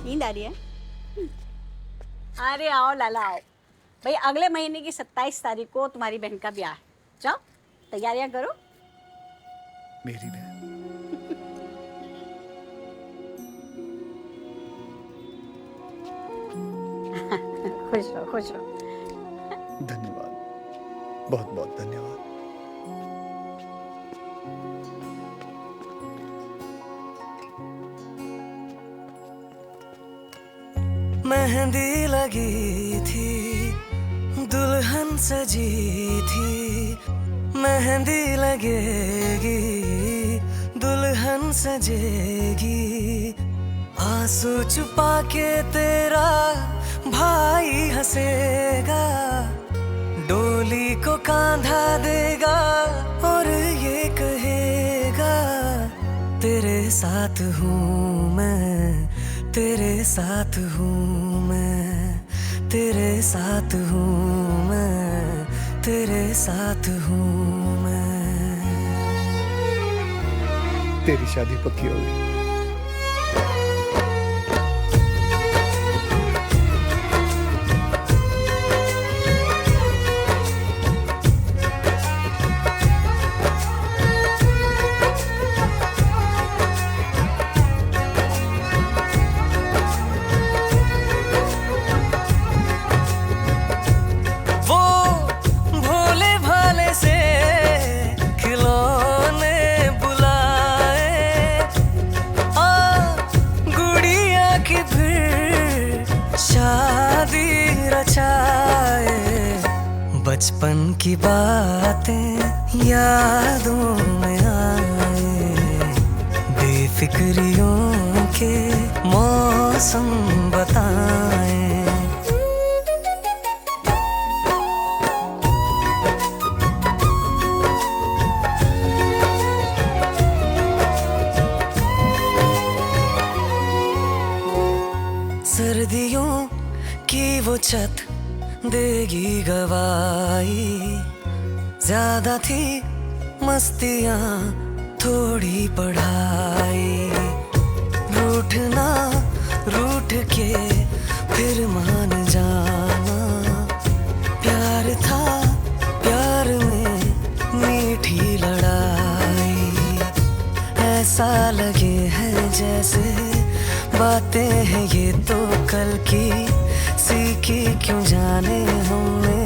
नींद आ रही है अरे आओ लाला आओ भाई, अगले महीने की 27 तारीख को तुम्हारी बहन का ब्याह है। जाओ तैयारियां करो। मेरी बहन। खुश रहो खुश रहो। धन्यवाद, बहुत बहुत धन्यवाद। मेहंदी लगी थी, दुल्हन सजी थी, मेहंदी लगेगी, दुल्हन सजेगी, आंसू छुपा के तेरा भाई हंसेगा, डोली को कांधा देगा और ये कहेगा तेरे साथ हूँ मैं, तेरे साथ हूँ मैं, तेरे साथ हूँ मैं, तेरे साथ हूँ मैं। तेरी शादी पक्की हो गई। बचपन की बातें यादों में आए, बेफिक्रियों के मौसम बताएं। सर्दियों की वो छत देगी गवाही, ज्यादा थी मस्तियाँ थोड़ी पढ़ाई, रूठना रूठ के फिर मान जाना, प्यार था प्यार में मीठी लड़ाई, ऐसा लगे हैं जैसे बातें हैं ये तो कल की, सीखी क्यों जाने हमने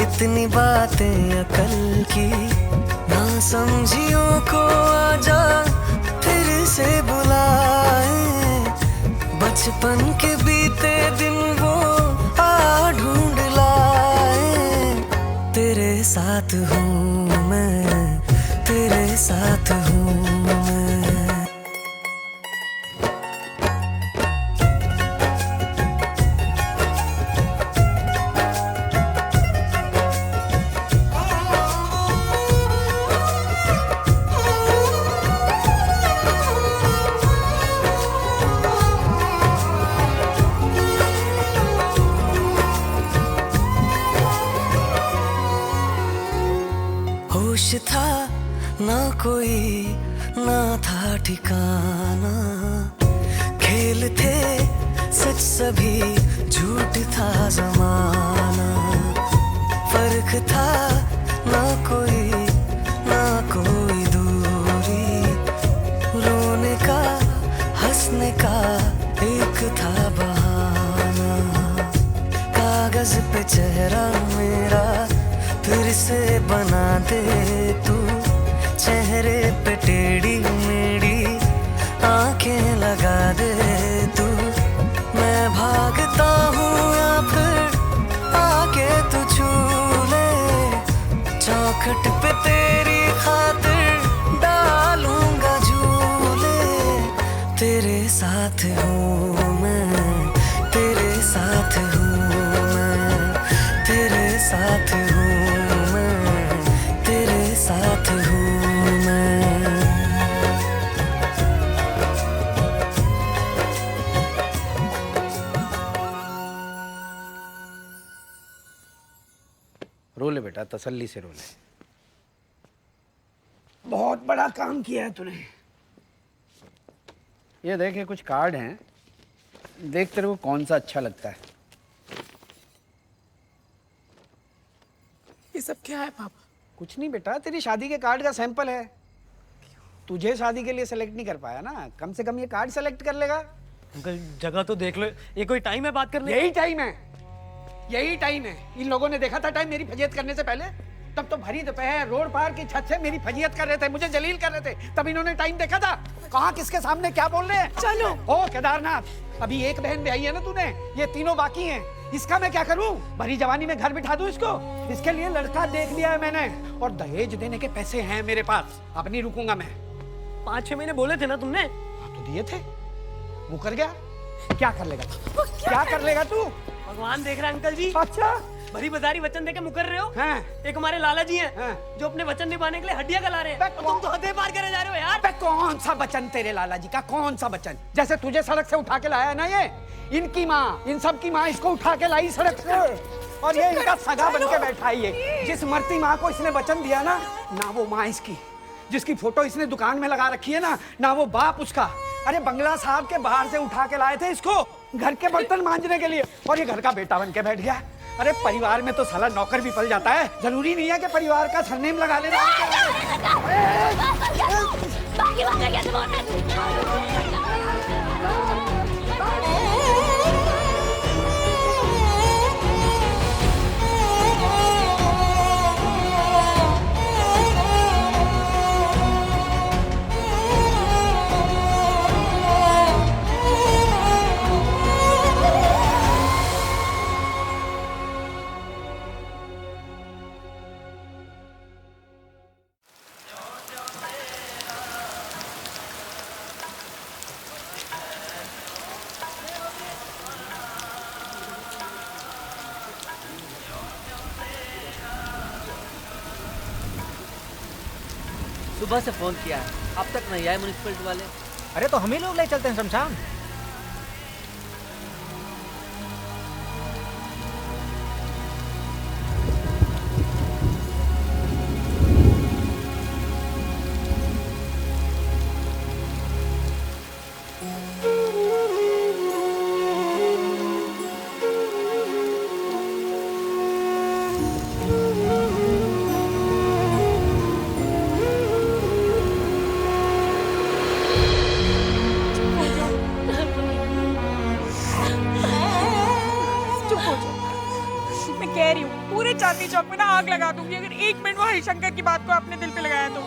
इतनी बातें अकल की, ना समझियों को आजा फिर से बुलाए, बचपन के बीते दिन वो आ ढूंढ लाए, तेरे साथ हूँ मैं, तेरे साथ हूँ मैं। होश था ना कोई ना था ठिकाना, खेल थे सच सभी झूठ था जमाना, फर्क था ना कोई दूरी, रोने का हंसने का एक था बहाना, कागज पे चेहरा मेरा फिर से बना दे तू, चेहरे पे टेढ़ी मेढ़ी आंखें लगा दे तू, मैं भागता हूँ या फिर आके तू छू ले, चौखट पे तेरी खातिर डालूंगा झूले, तेरे साथ हूँ मैं, तेरे साथ हूँ मैं, तेरे साथ हूँ मैं, तेरे साथ हूँ मैं। रो ले बेटा, तसल्ली से रो ले। बहुत बड़ा काम किया है तूने। ये देख, ये कुछ कार्ड हैं, देख तेरे को कौन सा अच्छा लगता है। ये सब क्या है पापा? कुछ नहीं बेटा, तेरी शादी के कार्ड का सैंपल है। तुझे शादी के लिए सेलेक्ट नहीं कर पाया ना, कम से कम ये कार्ड सेलेक्ट कर लेगा। अंकल जगह तो देख लो, ये कोई टाइम है बात करने? यही टाइम है, यही टाइम है। इन लोगों ने देखा था टाइम मेरी फजीयत करने से पहले, तब तो भरी दोपहर रोड पार की छत से मेरी फजीयत कर रहे थे, मुझे जलील कर रहे थे। तब इन्होंने टाइम देखा था। कहाँ किसके सामने क्या बोल रहे हैं? चलो। ओ केदारनाथ, अभी एक बहन ब्याही है ना तूने, ये तीनों बाकी हैं। इसका मैं क्या करूं? भरी जवानी में घर बिठा दूं इसको? इसके लिए लड़का देख लिया है मैंने, और दहेज देने के पैसे हैं मेरे पास। अब नहीं रुकूंगा मैं। 5-6 महीने बोले थे ना तुमने? तो दिए थे, मुकर गया। क्या कर लेगा तू? क्या कर लेगा तू? भगवान देख रहा है अंकल जी। अच्छा, भरी बजारी वचन देके मुकर रहे हो? हैं? एक हमारे लाला जी हैं, जो अपने वचन निभाने के लिए हड्डियां गला रहे हैं। तुम तो हदें पार करे जा रहे हो यार। कौन सा वचन तेरे लाला जी का? कौन सा वचन? जैसे तुझे सड़क से उठा के लाया है ना ये, इनकी माँ, इन सब की माँ इसको उठा के लाई सड़क से, और ये इनका सगा बन के बैठा है। ये जिस मरती माँ को इसने वचन दिया ना वो माँ इसकी, जिसकी फोटो इसने दुकान में लगा रखी है ना वो बाप उसका। अरे बंगला साहब के बाहर से उठा के लाए थे इसको घर के बर्तन मांजने के लिए, और ये घर का बेटा बन के बैठ गया। अरे परिवार में तो साला नौकर भी पल जाता है, जरूरी नहीं है कि परिवार का सरनेम लगा लेना। सुबह से फोन किया है, अब तक नहीं आए म्युनिसिपलिटी वाले। अरे तो हम ही लोग ले चलते हैं शमशान। चांदनी चौक में ना आग लगा दूंगी अगर 1 मिनट वो हरिशंकर की बात को अपने दिल पे लगाया तो।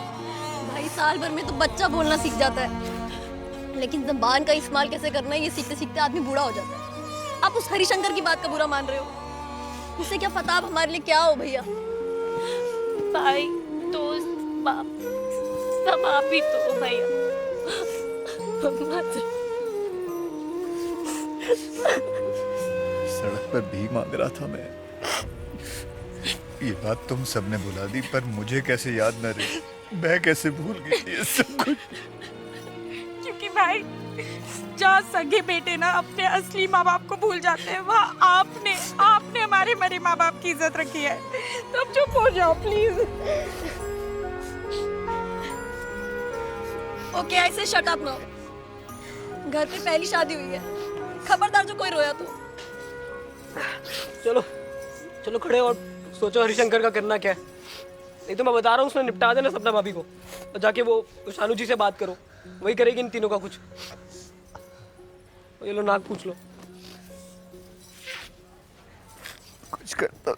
भाई साल भर में तो बच्चा बोलना सीख जाता है, लेकिन ज़बान का इस्तेमाल कैसे करना है ये सीखते सीखते आदमी बूढ़ा हो जाता है। आप उस हरिशंकर की बात का बुरा मान रहे हो, उससे क्या पता आप हमारे लिए क्या हो भैया। भाई दोस्त बाप सब आप ही तो हो भैया। सड़क पर भीख मांग रहा था मैं, ये बात तुम सबने बुला दी, पर मुझे कैसे याद न रही, मैं कैसे भूल गई ये सब कुछ। क्योंकि भाई जहाँ सगे बेटे ना अपने असली माँ बाप को भूल जाते हैं, वहाँ आपने हमारे मरे माँ बाप की इज्जत रखी है। तो अब चुप हो जाओ प्लीज। ओके ऐसे शट अप ना, घर पे पहली शादी हुई है, खबरदार जो कोई रोया तो। चलो चलो खड़े और सोचो हरिशंकर का करना क्या है। नहीं तो मैं बता रहा हूँ उसने निपटा देना सपना भाभी को, और जाके वो शानू जी से बात करो, वही करेगी इन तीनों का कुछ। ये लो नाक पूछ लो। कुछ करता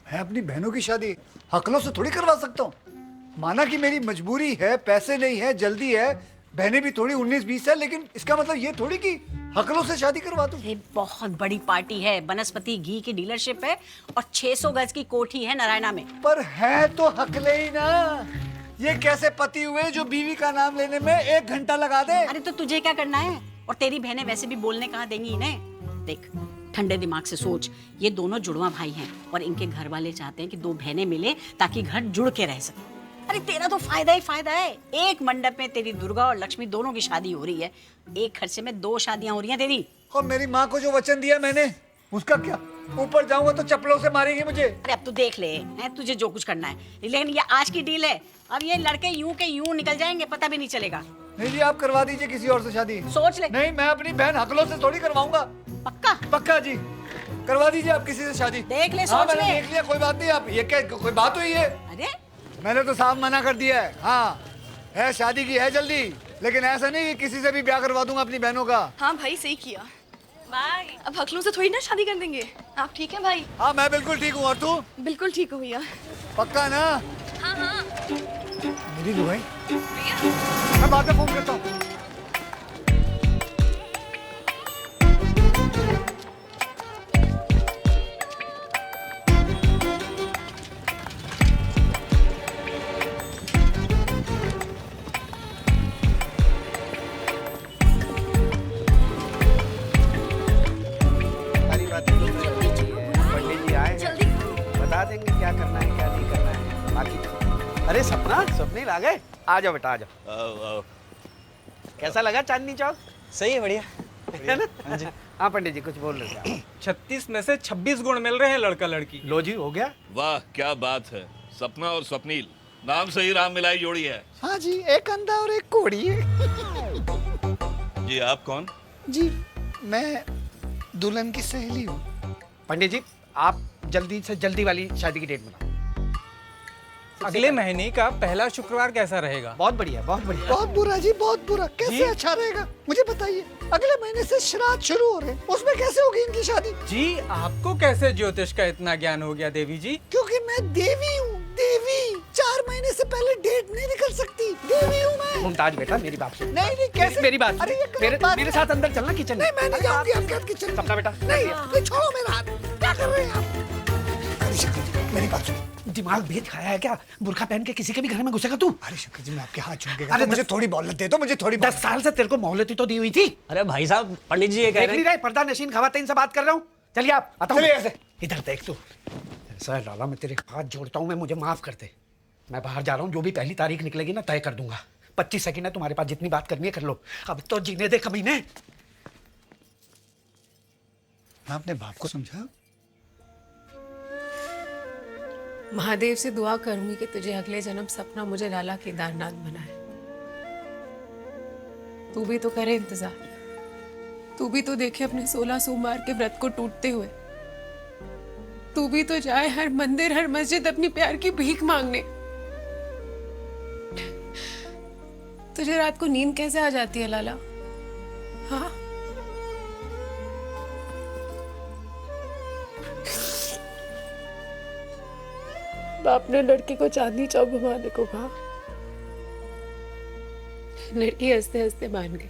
मैं अपनी बहनों की शादी हकलों से थोड़ी करवा सकता हूँ। माना कि मेरी मजबूरी है, पैसे नहीं है, जल्दी है, बहनें भी थोड़ी 19-20 है, लेकिन इसका मतलब ये थोड़ी कि हकलों से शादी करवा दूं। ये बहुत बड़ी पार्टी है, बनस्पति घी की डीलरशिप है और 600 गज की कोठी है नारायणा में। पर है तो हकले ही ना। ये कैसे पति हुए जो बीवी का नाम लेने में 1 घंटा लगा दे। अरे तो तुझे क्या करना है, और तेरी बहनें वैसे भी बोलने कहाँ देंगी इन्हें। देख ठंडे दिमाग से सोच, ये दोनों जुड़वा भाई हैं और इनके घर वाले चाहते हैं कि 2 बहनें मिले ताकि घर जुड़ के रह सके। अरे तेरा तो फायदा ही फायदा है। एक मंडप में तेरी दुर्गा और लक्ष्मी दोनों की शादी हो रही है, एक खर्चे में 2 शादियां हो रही हैं तेरी। और मेरी माँ को जो वचन दिया मैंने, उसका क्या? ऊपर जाऊंगा तो चप्पलों से मारेंगे मुझे। अरे अब तू देख ले, है तुझे जो कुछ करना है, लेकिन ये आज की डील है। अब ये लड़के यूं के यूं निकल जाएंगे, पता भी नहीं चलेगा। नहीं जी, आप करवा दीजिए किसी और से शादी। सोच ले। नहीं, मैं अपनी बहन हकलों से थोड़ी करवाऊंगा। पक्का? पक्का जी, करवा दीजिए आप किसी से शादी। देख ले, हाँ, सोच मैंने ले। देख लिया, कोई बात नहीं। आप ये क्या कोई बात हुई है? अरे मैंने तो साफ मना कर दिया है। हाँ है, शादी की है जल्दी, लेकिन ऐसा नहीं कि किसी से भी ब्याह करवा दूंगा अपनी बहनों का। हाँ भाई सही किया। भाई अब हकलों से थोड़ी ना शादी कर देंगे। आप ठीक है भाई? हाँ मैं बिल्कुल ठीक हूँ, और तू? बिल्कुल ठीक हो भैया। पक्का ना? हाँ हाँ। मेरी दुआएं। मैं बाद में फोन करता हूँ। पंडित जी आए हैं, बता देंगे क्या करना है क्या नहीं करना है। बाकी अरे सपना, स्वप्निल आ गए। आ जाओ बेटा, आ जाओ। कैसा लगा चांदनी चौक? सही है, बढ़िया है ना? हाँ पंडित जी कुछ बोल रहे थे। 36 में से 26 गुण मिल रहे हैं लड़का लड़की। लो जी, हो गया। वाह क्या बात है, सपना और स्वप्निल नाम से ही राम मिलाई जोड़ी है। हाँ जी, एक अंधा और एक कोड़ी है। जी आप कौन? जी मैं दुल्हन की सहेली हूँ। पंडित जी आप जल्दी से जल्दी वाली शादी की डेट बनाओ। अगले महीने का पहला शुक्रवार कैसा रहेगा? बहुत बढ़िया, बहुत बढ़िया। बहुत बुरा जी, बहुत बुरा। कैसे अच्छा रहेगा मुझे बताइए। अगले महीने से श्राद्ध शुरू हो रहे हैं, उसमें कैसे होगी इनकी शादी? जी आपको कैसे ज्योतिष का इतना ज्ञान हो गया देवी जी? क्योंकि मैं देवी हूँ, देवी। 4 महीने से पहले डेट नहीं निकल सकती, देवी हूँ मैं। मुमताज बेटा मेरी बात सुन। नहीं नहीं, कैसे? मेरी बात अरे ये मेरे साथ अंदर चलना किचन में। नहीं मैं नहीं जाऊंगी आपके साथ किचन में। सपना बेटा नहीं, छोड़ो मेरा हाथ। क्या कर रहे हैं आप? अरे शंकर जी मेरी बात सुनो। दिमाग भेद खाया है क्या? बुरखा पहन के किसी के भी घर में घुसेगा तू? अरे शंकर जी मैं आपके हाथ चूम के कहता हूं, मुझे थोड़ी मोहलत दे दो, मुझे थोड़ी। 10 साल से तेरे को मोहलत तो दी हुई थी। अरे भाई साहब, पंडित जी ये कह देख रहे नहीं रहे, पर्दा नशीन खवातीन से बात कर रहा हूँ। चलिए आप आता हूँ। चलिए ऐसे। इधर देख तू। ऐसा लाला मैं तेरे हाथ जोड़ता हूँ, मैं मुझे माफ कर दे। मैं बाहर जा रहा हूँ, जो भी पहली तारीख निकलेगी ना तय कर दूंगा। 25 सेकंड है तुम्हारे पास, जितनी बात करनी है कर लो। अब तो जीने दे कमीने। मैं अपने बाप को समझा। महादेव से दुआ करूंगी कि तुझे अगले जन्म सपना मुझे लाला केदारनाथ बनाए। तू भी तो करे इंतजार, तू भी तो देखे अपने 16 सोमवार के व्रत को टूटते हुए। तू भी तो जाए हर मंदिर हर मस्जिद अपनी प्यार की भीख मांगने। तुझे रात को नींद कैसे आ जाती है लाला? हाँ बाप ने लड़की को चांदनी चौक घुमाने को कहा। लड़की हंसते हंसते मान गई।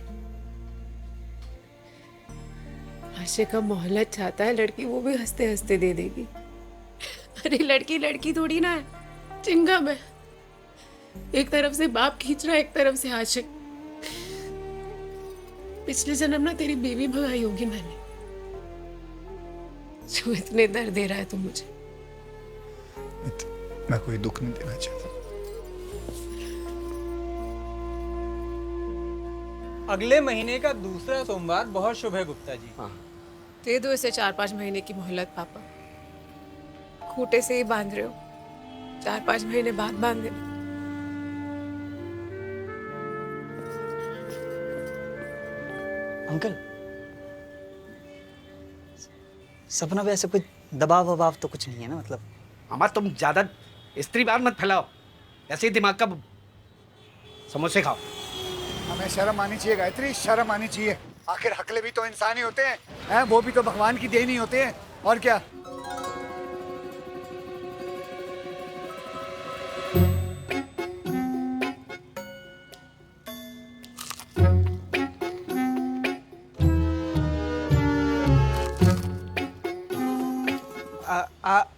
आशिक का मोहल्लत चाहता है, लड़की वो भी हंसते हंसते दे देगी। अरे लड़की लड़की थोड़ी ना है, चिंगम है। एक तरफ से बाप खींच रहा है, एक तरफ से आशिक। पिछले जन्म ना तेरी बेबी भगाई होगी मैंने, जो इतने दर्द दे रहा है तू मुझे। मैं कोई दुख नहीं देना चाहता। अगले महीने का दूसरा सोमवार बहुत शुभ है गुप्ता जी। दे दो इसे 4-5 महीने की मोहलत पापा। खूटे से ही बांध रहे हो, 4-5 महीने बाद बांध देना। अंकल, सपना पे ऐसे कोई दबाव वबाव तो कुछ नहीं है ना? मतलब अमर तुम ज्यादा स्त्रीवाद मत फैलाओ, ऐसे ही दिमाग का समोसे खाओ। हमें शर्म आनी चाहिए गायत्री, शर्म आनी चाहिए। आखिर हकले भी तो इंसान ही होते हैं, वो भी तो भगवान की देन ही होते हैं, और क्या।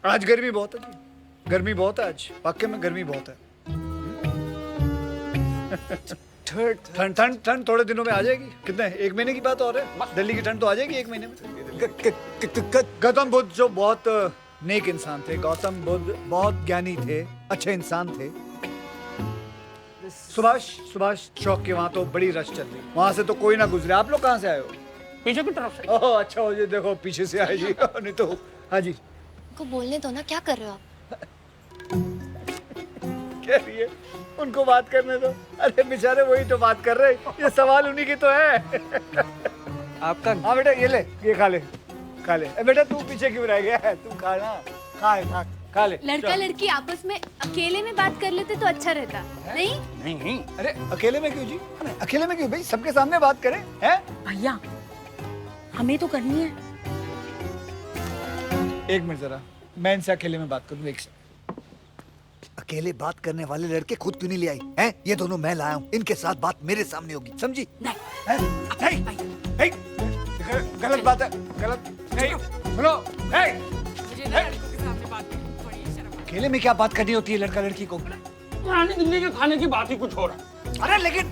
आज गर्मी बहुत है, गर्मी बहुत है आज, वाकई में गर्मी बहुत है। ठंड ठंड ठंड थोड़े दिनों में आ जाएगी। कितने, 1 महीने की बात और है। दिल्ली की ठंड तो आ जाएगी 1 महीने में। गौतम बुद्ध जो बहुत नेक इंसान थे, गौतम बुद्ध बहुत ज्ञानी थे, अच्छे इंसान थे। सुभाष चौक के वहाँ तो बड़ी रश चल रही, वहाँ से तो कोई ना गुजरे। आप लोग कहाँ से आए हो? पीछे की तरफ से। ओह अच्छा हो जी, देखो पीछे से आए जी। नहीं तो हाँ जी को बोलने दो ना, क्या कर रहे हो आप? कह रही है, उनको बात करने दो। अरे बेचारे वही तो बात कर रहे, ये सवाल उन्हीं की तो है। आपका हाँ बेटा ये ले, ये खा ले, खा ले। बेटा तू पीछे क्यों रह गया है, तू खा ना, खा ले। लड़का लड़की आपस में अकेले में बात कर लेते तो अच्छा रहता। नहीं नहीं, अरे अकेले में क्यों जी, अकेले में क्यों भाई, सबके सामने बात करें हैं। भैया हमें तो करनी है। एक मिनट जरा, मैं इनसे अकेले में बात करूँ एक से। अकेले बात करने वाले लड़के खुद क्यों नहीं ले आई हैं? ये दोनों मैं लाया हूँ, इनके साथ बात मेरे सामने होगी, समझी? नहीं, नहीं, गलत बात है, गलत नहीं। सुनो, अकेले में क्या बात करनी होती है लड़का लड़की को? पुरानी दिल्ली के खाने की बात ही कुछ हो रहा है। अरे लेकिन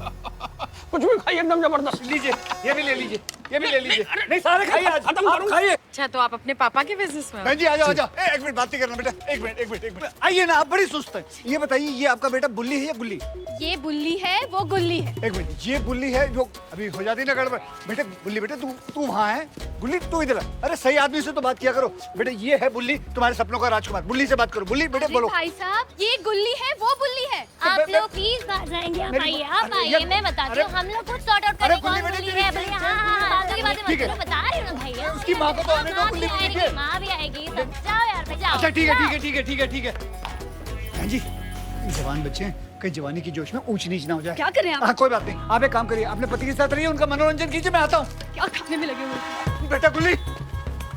कुछ भी खाइए एकदम जबरदस्त। लीजिए, ये भी ले लीजिए, ये भी ले लीजिए। नहीं सारे खाइए आज, खत्म आप खाइए। अच्छा तो आप अपने पापा के बिजनेस में? बहन जी आ जाओ, आ जाओ। एक मिनट बात नहीं करना बेटा, एक मिनट। आइए ना, आप बड़ी सुस्त है। ये बताइए, ये आपका बेटा बुल्ली है या गुल्ली? ये बुल्ली है, वो गुल्ली है। एक मिनट, ये बुल्ली है जो अभी हो जाती ना गड़बड़। बेटे बुल्ली, बेटे तू वहाँ है, गुल्ली तू इधर। अरे सही आदमी से तो बात किया करो। बेटे ये है बुल्ली, तुम्हारे सपनों का राजकुमार। बुल्ली से बात करो। बुल्ली बेटे बोलो। भाई साहब ये गुल्ली है, वो बुल्ली है। आप लोग प्लीज बाहर जाएंगे। आप आइए, आप आइए, मैं बताती हूँ। हम लोग खुद सॉर्ट आउट करेंगे कौन बुल्ली है। भैया हाँ, बातों की बातें मत करो, बता रही हूँ ना भैया। उसकी माँ को तो आने दो, बुल्ली आएगी, माँ भी आएगी। जाओ यार, जाओ। अच्छा ठीक है। बहन जी जवान बच्चे हैं, कहीं जवानी की जोश में ऊंच नीच ना हो जाए। क्या करें आप? हाँ कोई बात नहीं, आप एक काम करिए, अपने पति के साथ रहिए, उनका मनोरंजन कीजिए, मैं आता हूँ। क्या खाने में लगे हुए? बेटा गुल्ली,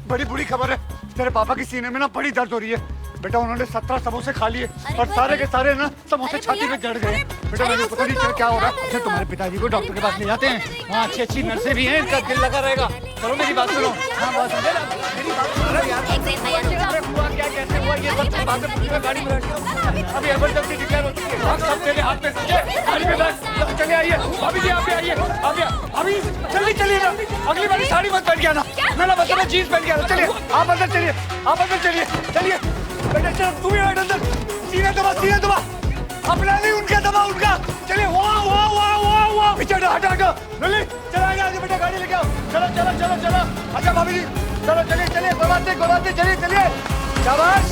बड़ी बुरी खबर है, तेरे पापा की सीने में ना बड़ी दर्द हो रही है। बेटा उन्होंने 17 समोसे खा लिए और सारे के सारे ना समोसे छाती में जड़ गए। बेटा मैंने पता नहीं क्या हो रहा है। अच्छा तुम्हारे पिताजी को डॉक्टर के पास ले जाते हैं, वहाँ अच्छी नर्सें भी हैं, इनका दिल लगा रहेगा। चलो मेरी बात सुनो। हाँ बात सुनो, मेरी बात सुनो यार। अरे हुआ क्या, कैसे हुआ, ये सब बातें पूरी में गाड़ी में बैठ। अभी इमरजेंसी डिक्लेयर हो चुकी है, सब तेरे हाथ में समझे। गाड़ी में बैठ, चले आइए। अभी जी आप भी आइए, अभी जल्दी चलिए ना। अगली बार साड़ी मत पहन के आना, मेरा मतलब जीन्स पहन के आना। चलिए आप अंदर चलिए, आप अंदर चलिए। बेटा चलो तुम ही बैठ अंदर, सीने दबा, अपना नहीं उनका दबा, उनका। चलिए वाह पीछे हटा लल्ली, चला आगे बेटा, गाड़ी लेके आओ। चलो। अच्छा भाभी जी चलो, चलिए कोई बात नहीं, चलिए शाबाश।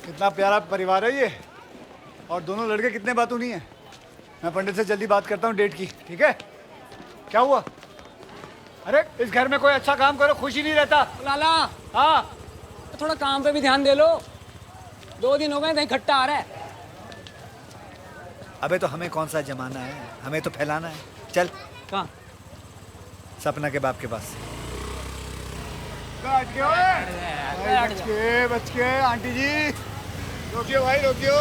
कितना प्यारा परिवार है ये, और दोनों लड़के कितने बातूनी हैं। मैं पंडित से जल्दी बात करता हूँ डेट की, ठीक है? क्या हुआ? अरे इस घर में कोई अच्छा काम करो, खुशी नहीं रहता। लाला हाँ तो थोड़ा काम पे भी ध्यान दे लो, 2 दिन हो गए कहीं खट्टा आ रहा है। अबे तो हमें कौन सा जमाना है, हमें तो फैलाना है। चल कहाँ? सपना के बाप के पास। बच के आंटी जी, रोकियो भाई रोकियो।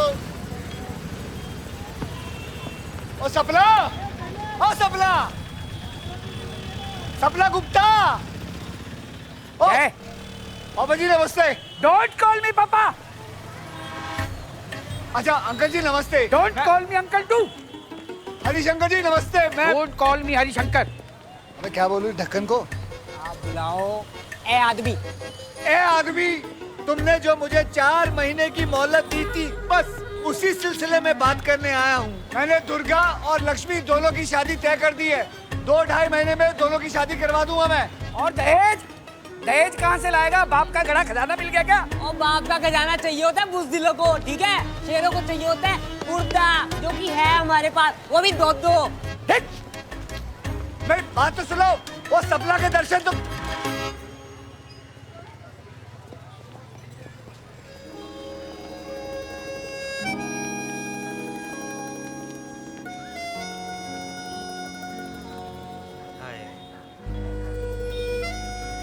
ओ सपना गुप्ता। पापा जी नमस्ते। डोंट कॉल मी पापा। अच्छा अंकल जी नमस्ते। Don't call me uncle too. Harishankar ji नमस्ते। मैं डोंट कॉल मी हरिशंकर। अबे क्या बोलूं ढक्कन को? आप बुलाओ ए आदमी, तुमने जो मुझे 4 महीने की मोहलत दी थी, बस उसी सिलसिले में बात करने आया हूँ। मैंने दुर्गा और लक्ष्मी दोनों की शादी तय कर दी है। 2-2.5 महीने में दोनों की शादी करवा दूंगा मैं। और दहेज कहाँ से लाएगा? बाप का गड़ा खजाना मिल गया क्या? और बाप का खजाना चाहिए होता है बुज़दिलों को, ठीक है? शेरों को चाहिए होता है कुर्ता, जो कि है हमारे पास, वो भी 2-2। मेरी बात तो सुनो, वो सपना के दर्शन तो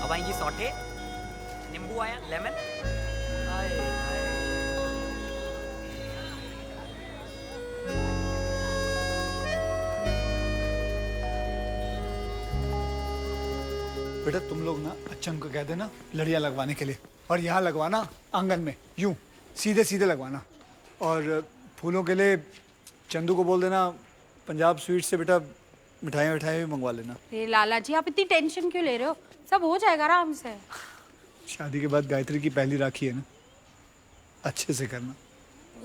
अब आएंगी सौटे, नींबू आया, लेमन। बेटा तुम लोग ना अच्छन को कह देना लड़ियाँ लगवाने के लिए, और यहाँ लगवाना आंगन में, यूं सीधे लगवाना। और फूलों के लिए चंदू को बोल देना पंजाब स्वीट से बेटा मिठाइयाँ भी मंगवा लेना। लाला जी आप इतनी टेंशन क्यों ले रहे हो? सब हो जाएगा आराम से। शादी के बाद गायत्री की पहली राखी है ना, अच्छे से करना।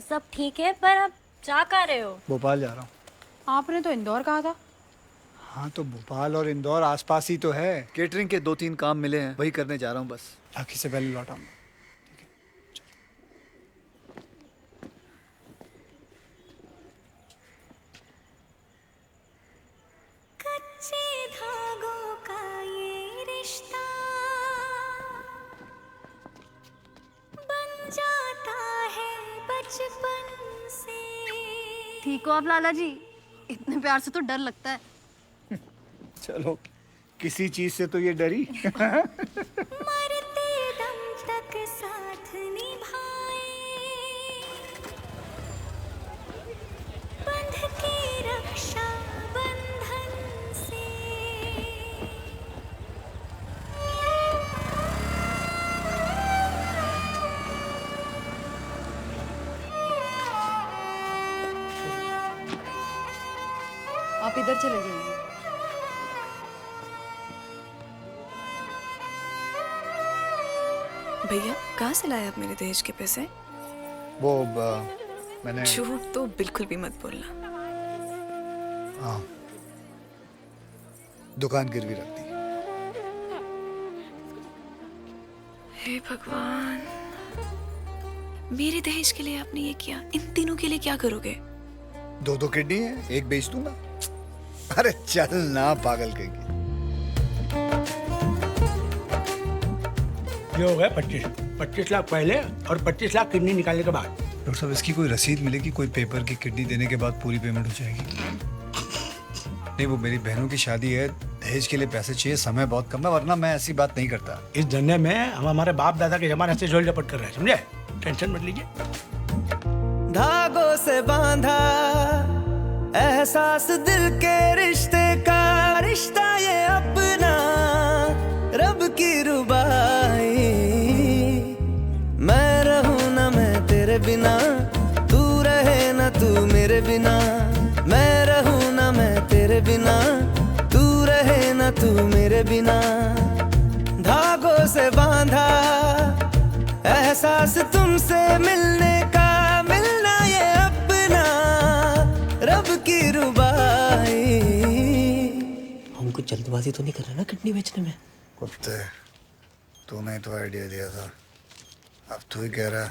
सब ठीक है, पर आप जा कहाँ रहे हो? भोपाल जा रहा हूँ। आपने तो इंदौर कहा था। हाँ तो भोपाल और इंदौर आसपास ही तो है। केटरिंग के 2-3 काम मिले हैं, वही करने जा रहा हूँ बस। बाकी से पहले लौटा हूँ। कच्चे धागों का ये रिश्ता बन जाता है बचपन से। ठीक हो आप लाला जी? इतने प्यार से तो डर लगता है। चलो, किसी चीज से तो ये डरी। मरते दम तक साथ निभाए, बंध के रक्षा बंधन से। आप इधर चले जाइए। भैया कहाँ से लाए आप मेरे दहेज के पैसे? वो मैंने झूठ तो बिल्कुल भी मत बोलना। हाँ, दुकान गिरवी रख दी। हे भगवान, मेरे दहेज के लिए आपने ये किया, इन तीनों के लिए क्या करोगे? 2 किडनी है, एक बेच दूंगा। अरे चल ना पागल कहीं। ये हो गया 25 लाख पहले और 25 लाख किडनी निकालने के बाद। डॉक्टर साहब, इसकी कोई रसीद मिलेगी? कोई पेपर की किडनी देने के बाद पूरी पेमेंट हो जाएगी? नहीं, वो मेरी बहनों की शादी है, दहेज के लिए पैसे चाहिए, समय बहुत कम है, वरना मैं ऐसी बात नहीं करता। इस धंधे में हम हमारे बाप दादा के जमाने से झोल झपट कर रहे हैं, समझे? टेंशन मत लीजिए। धागों से बांधा एहसास दिल के रिश्ते का, रिश्ता ये अपना रब की रुबाई। मैं रहूं ना मैं तेरे बिना, तू रहे ना तू मेरे बिना। मैं रहूं ना मैं तेरे बिना, तू रहे ना तू मेरे बिना। धागों से बांधा एहसास तुमसे मिलने का, मिलना ये अपना रब की रुबाई। हम कुछ जल्दबाजी तो नहीं कर रहे ना किडनी बेचने में? कुत्ते, तूने तो आइडिया दिया था, अब तू ही कह रहा।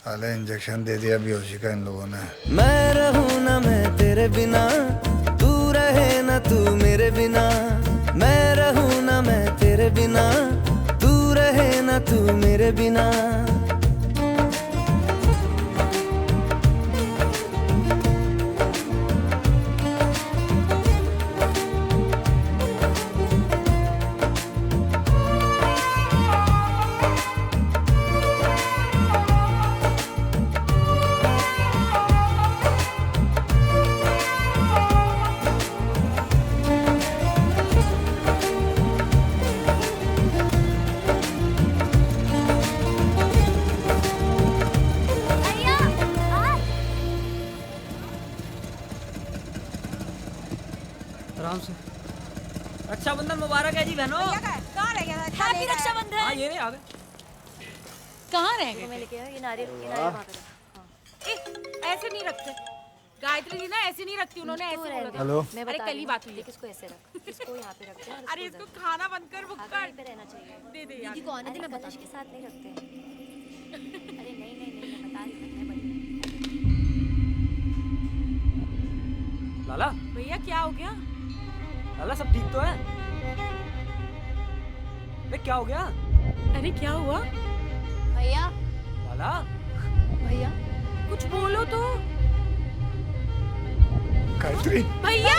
हाले इंजेक्शन दे दिया बेहोशी का इन लोगों ने। मैं रहूं ना मैं तेरे बिना, तू रहे ना तू मेरे बिना। मैं रहूं ना मैं तेरे बिना, तू रहे ना तू मेरे बिना। आराम से। रक्षाबंधन मुबारक है जी बहनों। कहाँ रह गया? हैप्पी रक्षाबंधन। हाँ ये नहीं आ गए। कहाँ रह मैं गए? लेके आया, ये नारियल वहाँ पे रखा। ऐसे नहीं रखते। गायत्री जी ना ऐसे नहीं रखती, उन्होंने ऐसे बोला था। हेलो। मैं अरे बता कल रही ही हूँ, बात हुई है। इसको ऐसे रख, इसको यहाँ पे रखते हैं। अरे इसको खाना बंद कर, वो कर पे रहना चाहिए। दे दे यार। दीदी को आने दे, मैं कलश के साथ नहीं रखते हैं। अरे नहीं नहीं नहीं, मैं बता रही हूँ, मैं बड़ी। लाला, भैया क्या हो गया? लाला सब ठीक तो है? अरे क्या हो गया? अरे क्या हुआ? भैया, लाला, भैया कुछ बोलो तो। गायत्री, भैया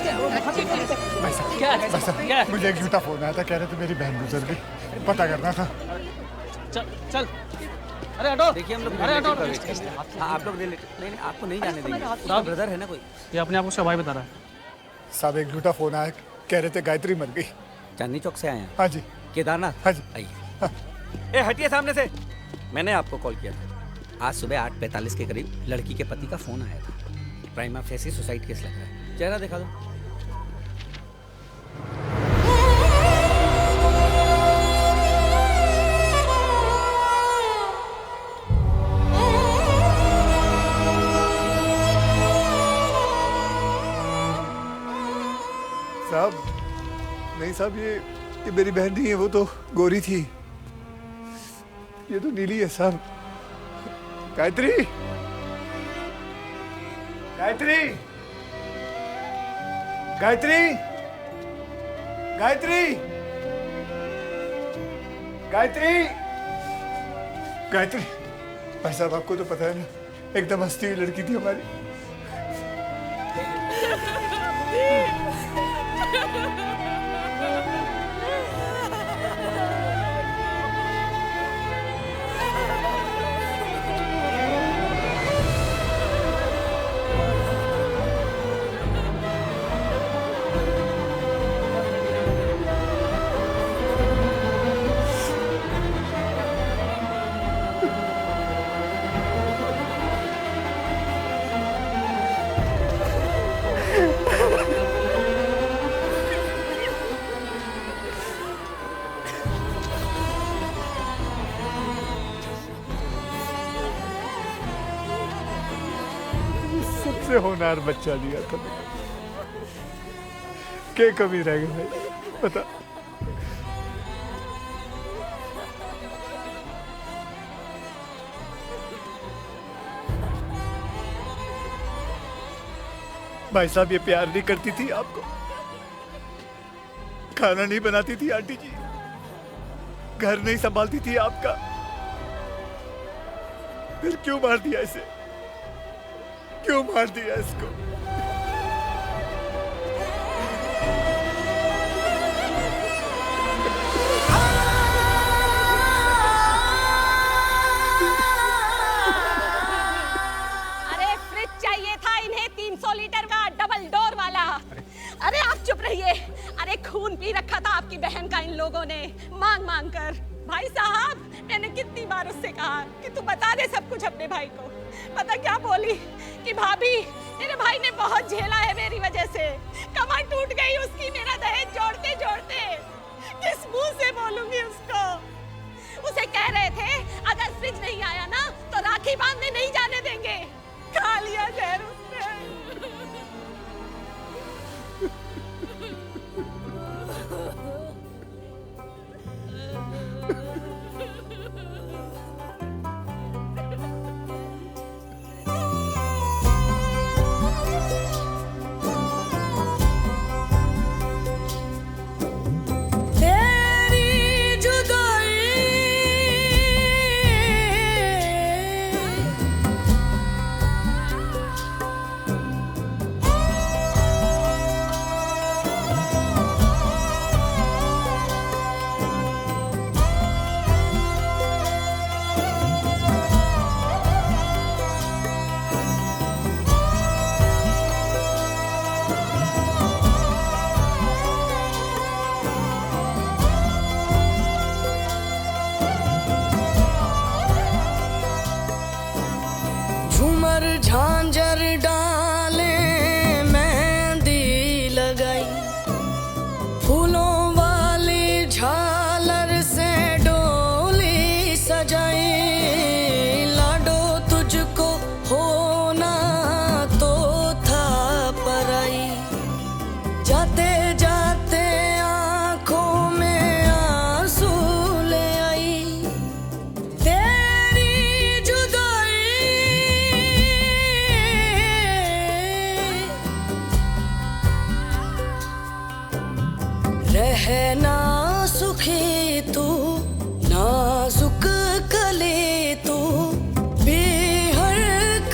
क्या मुझे एक झूठा फोन आया था, कह रहे थे मेरी बहन गुजर गई, पता करना था। चल चल, अरे हटो। देखिए हम लोग अरे हटो। आप लोग रिलेटिव नहीं, आपको नहीं जाने देंगे। उसका ब्रदर है ना कोई। ये अपने आप उसका भाई बता रहा है। साहब एक झूठा फोन आया, कह रहे थे गायत्री मर गई। चांदनी चौक से आए हैं? हाँ जी। केदारनाथ? हाँ जी। आइए। ए हटिए सामने से। मैंने आपको कॉल किया था। आज सुबह 8:45 के करीब लड़की के पति का फोन आया था। प्राइमा फेसी सुसाइड केस लग रहा है। चेहरा दिखा दो। साहब नहीं साहब, ये मेरी बहन नहीं है, वो तो गोरी थी, ये तो नीली है साहब। गायत्री, गायत्री, गायत्री, गायत्री, गायत्री, गायत्री। भाई साहब आपको तो पता है ना, एकदम हंसती हुई लड़की थी हमारी। सबसे होनहार बच्चा लिया था, क्या कमी रह गई भाई बता। भाई साहब ये प्यार नहीं करती थी आपको, खाना नहीं बनाती थी आंटी जी, घर नहीं संभालती थी आपका, फिर क्यों मार दिया इसे, क्यों मार दिया इसको? अरे फ्रिज चाहिए था इन्हें 300 लीटर का डबल डोर वाला। अरे आप चुप रहिए। अरे खून पी रखा था आपकी बहन का इन लोगों ने मांग मांग कर। भाई साहब मैंने कितनी बार उससे कहा कि तू बता दे सब कुछ अपने भाई को। पता क्या बोली कि भाभी मेरे भाई ने बहुत झेला है मेरी वजह से, कमर टूट गई उसकी मेरा दहेज जोड़ते जोड़ते। किस मुंह से बोलूंगी उसको? उसे कह रहे थे अगर फ्रिज नहीं आया ना तो राखी बांधने नहीं जाने देंगे। खा लिया जहर उसने। झूमर झांझर डाले मेहंदी लगाई, फूलों वाली झालर से डोली सजाई, लाडो तुझको होना तो था पराई, जाते जाते आंखों में आंसू ले आई, तेरी रहना सुखी तू नाजुक कली तू, बेहर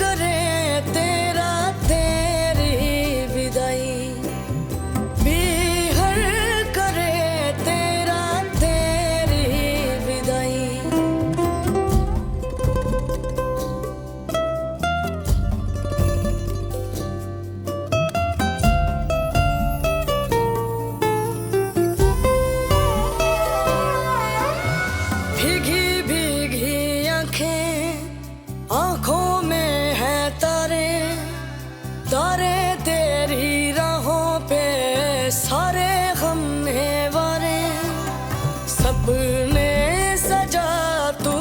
करे तेरा तेरी विदाई। सारे गम ने वारे सपने सजा तू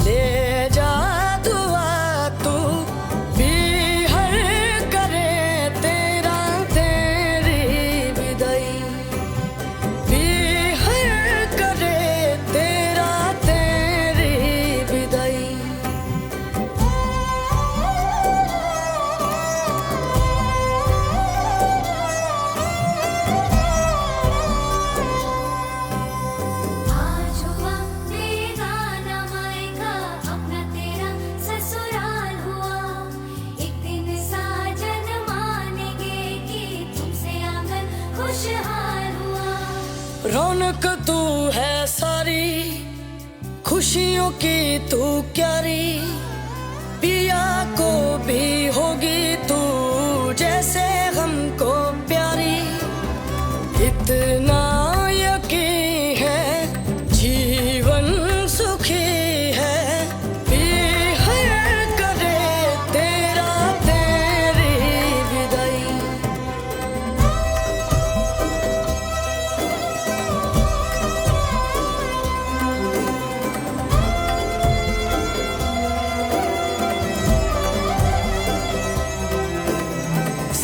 ले जा दुआ तू भी हर करे तेरा तेरी विदाई भी हर करे तेरा तेरी विदाई आज हुआ बेगाना मायका अपना तेरा ससुराल हुआ एक दिन साजन मानेंगे कि तुमसे आंगन खुशहाल हुआ रौनक तू है सारी खुशियों की तू क्यारी पिया को भी होगी तू जैसे हमको प्यारी इतना यकीन है जीवन सुखी है भी हर करे तेरा तेरी विदाई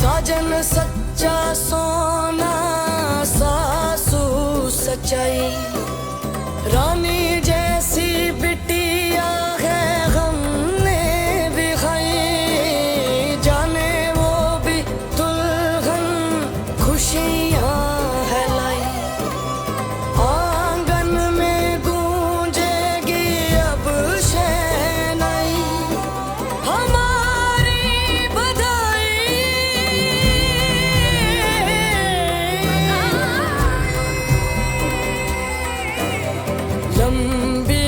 साजन सच्चा सोना सासू सच्चाई रानी जैसी बिटिया है हमने भी खाई जाने वो भी दुल्हन खुशियाँ है लाई आंगन में गूंजेगी अब शहनाई हमारी लंबी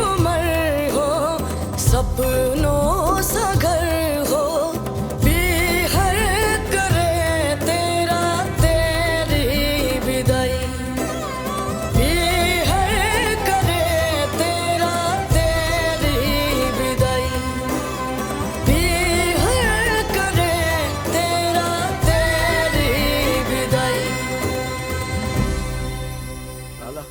उम्र हो सपनों सा घर हो भी हर करे तेरा तेरी विदाई भी हर करे तेरा तेरी विदाई भी हर करे तेरा तेरी विदाई लाला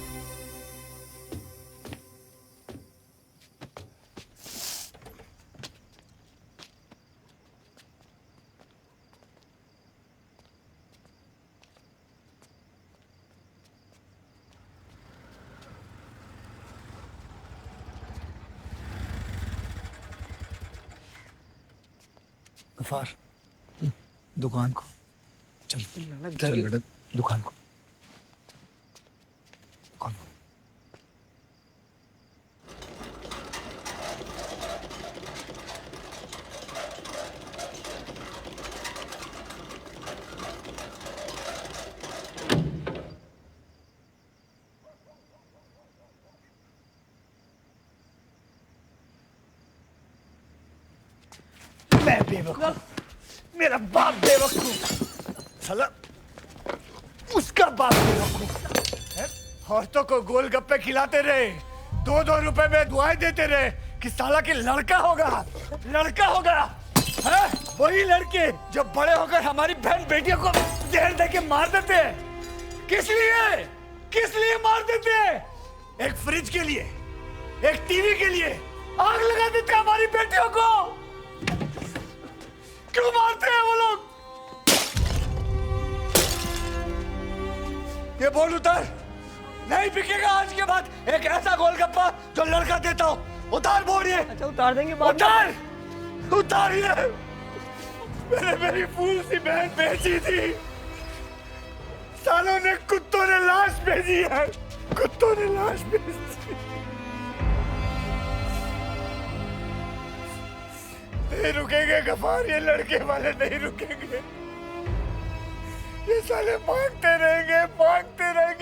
गफार दुकान को चल चल बेटा दुकान को दुकान को मैं बेवकूफ मेरा बाप बेवकूफ साला उसका बाप बेवकूफ है? औरतों को गोलगप्पे खिलाते रहे 2-2 रुपए में दुआएं देते रहे कि साला के लड़का होगा है? वही लड़के जो बड़े होकर हमारी बहन बेटियों को जहर दे के मार देते हैं किस लिए मार देते हैं एक फ्रिज के लिए एक टीवी के लिए आग लगा देते हैं हमारी बेटियों को क्यों मारते हैं वो लोग ये बोल उतार नहीं बिकेगा आज के बाद एक ऐसा गोलगप्पा जो लड़का देता हो उतार बोल ये अच्छा उतार देंगे उतार ये मैंने मेरी फूल सी बहन बेची थी सालों ने कुत्तों ने लाश भेजी है कुत्तों ने लाश भेजी नहीं रुकेंगे गफार ये लड़के वाले नहीं रुकेंगे ये साले मांगते रहेंगे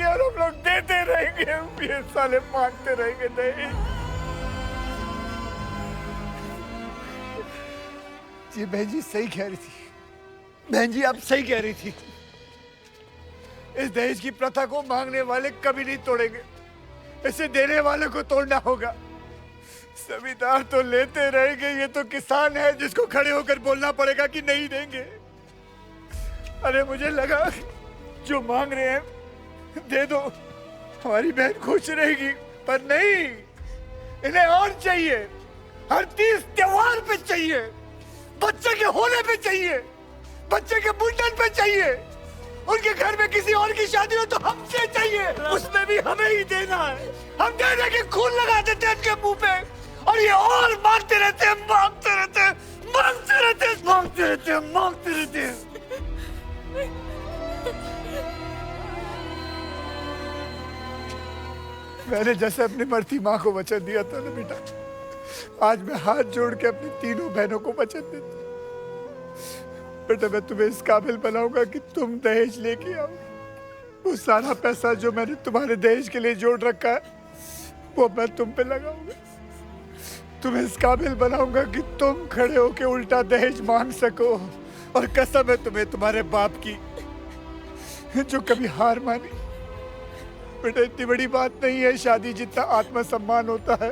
और हम लोग देते रहेंगे ये साले मांगते रहेंगे नहीं जी बहन जी सही कह रही थी बहन जी आप सही कह रही थी इस दहेज की प्रथा को मांगने वाले कभी नहीं तोड़ेंगे इसे देने वाले को तोड़ना होगा जमींदार तो लेते रहेंगे ये तो किसान है जिसको खड़े होकर बोलना पड़ेगा कि नहीं देंगे अरे मुझे लगा जो मांग रहे हैं दे दो, हमारी बहन खुश रहेगी। पर नहीं, इन्हें और चाहिए, हर 30 त्योहार पे चाहिए, बच्चे के होने पे चाहिए, बच्चे के मुंडन पे चाहिए, उनके घर में किसी और की शादी हो तो हमसे चाहिए, उसमें भी हमें ही देना है। हम दे दे के खून लगा देते हैं इनके मुंह पे, और ये और मांगते रहते हैं, मांगते रहते हैं, मांगते रहते हैं, मांगते रहते हैं, मांगते रहते हैं। मैंने जैसे अपनी मरती माँ को वचन दिया था ना बेटा, आज मैं हाथ जोड़ के अपनी तीनों बहनों को वचन देता हूँ। बेटा मैं तुम्हें इस काबिल बनाऊंगा कि तुम दहेज लेके आओ। वो सारा पैसा जो मैंने तुम्हारे दहेज के लिए जोड़ रखा है वो मैं तुम पे लगाऊंगा। तुम्हें इस काबिल बनाऊंगा कि तुम खड़े होके उल्टा दहेज मांग सको। और कसम है तुम्हें तुम्हारे बाप की जो कभी हार मानी। बेटा इतनी बड़ी बात नहीं है शादी जितना आत्मसम्मान होता है।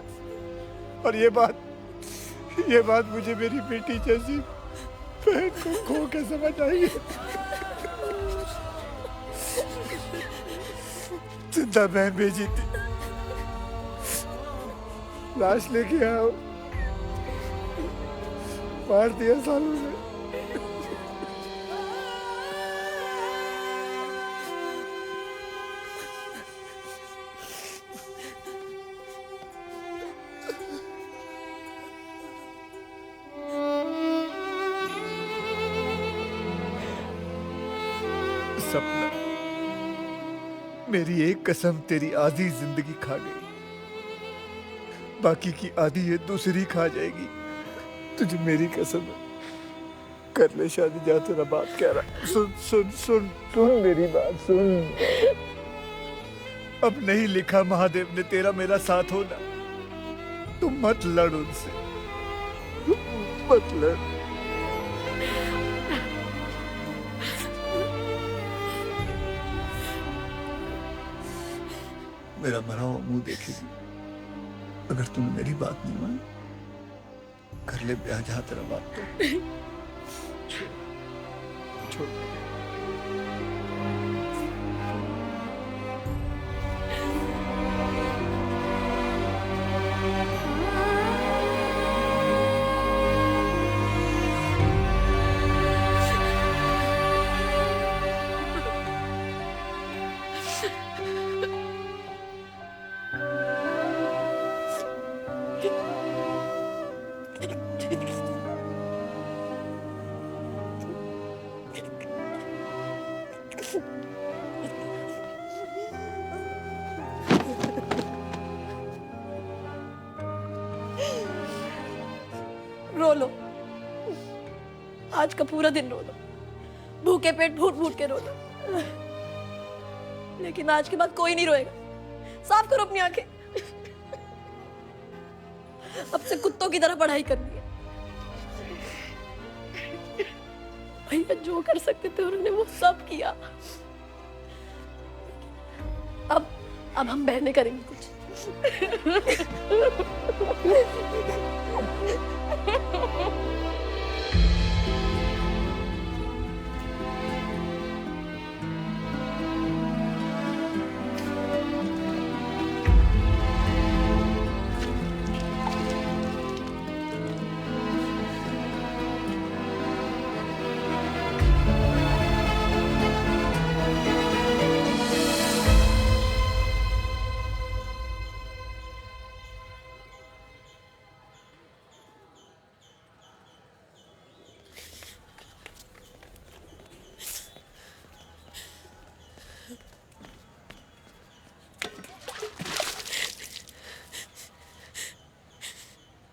और ये बात मुझे मेरी बेटी जैसी बहन को खो के समझ आई है। जिंदा बहन भेजी थी, लाश लेके आओ, मार दिया सालों ने। सपना, मेरी एक कसम तेरी आधी जिंदगी खा गई, बाकी की आधी ये दूसरी खा जाएगी। तुझे मेरी कसम है, कर ले शादी, जा तेरा बाप कह रहा। सुन सुन सुन सुन मेरी बात सुन। अब नहीं लिखा महादेव ने तेरा मेरा साथ होना। तुम मत लड़ उनसे, मत लड़। मेरा मरा हुआ मुंह देखेगी अगर तूने मेरी बात नहीं मानी। कर ले ब्याह, जहां तेरा बात तो छोड़। रो लो, आज का पूरा दिन रो लो, भूखे पेट फूट फूट के रो लो, लेकिन आज के बाद कोई नहीं रोएगा। साफ करो अपनी आंखें। अब से कुत्तों की तरह पढ़ाई करनी है। भैया जो कर सकते थे उन्होंने वो सब किया। अब हम बहनें करेंगे कुछ।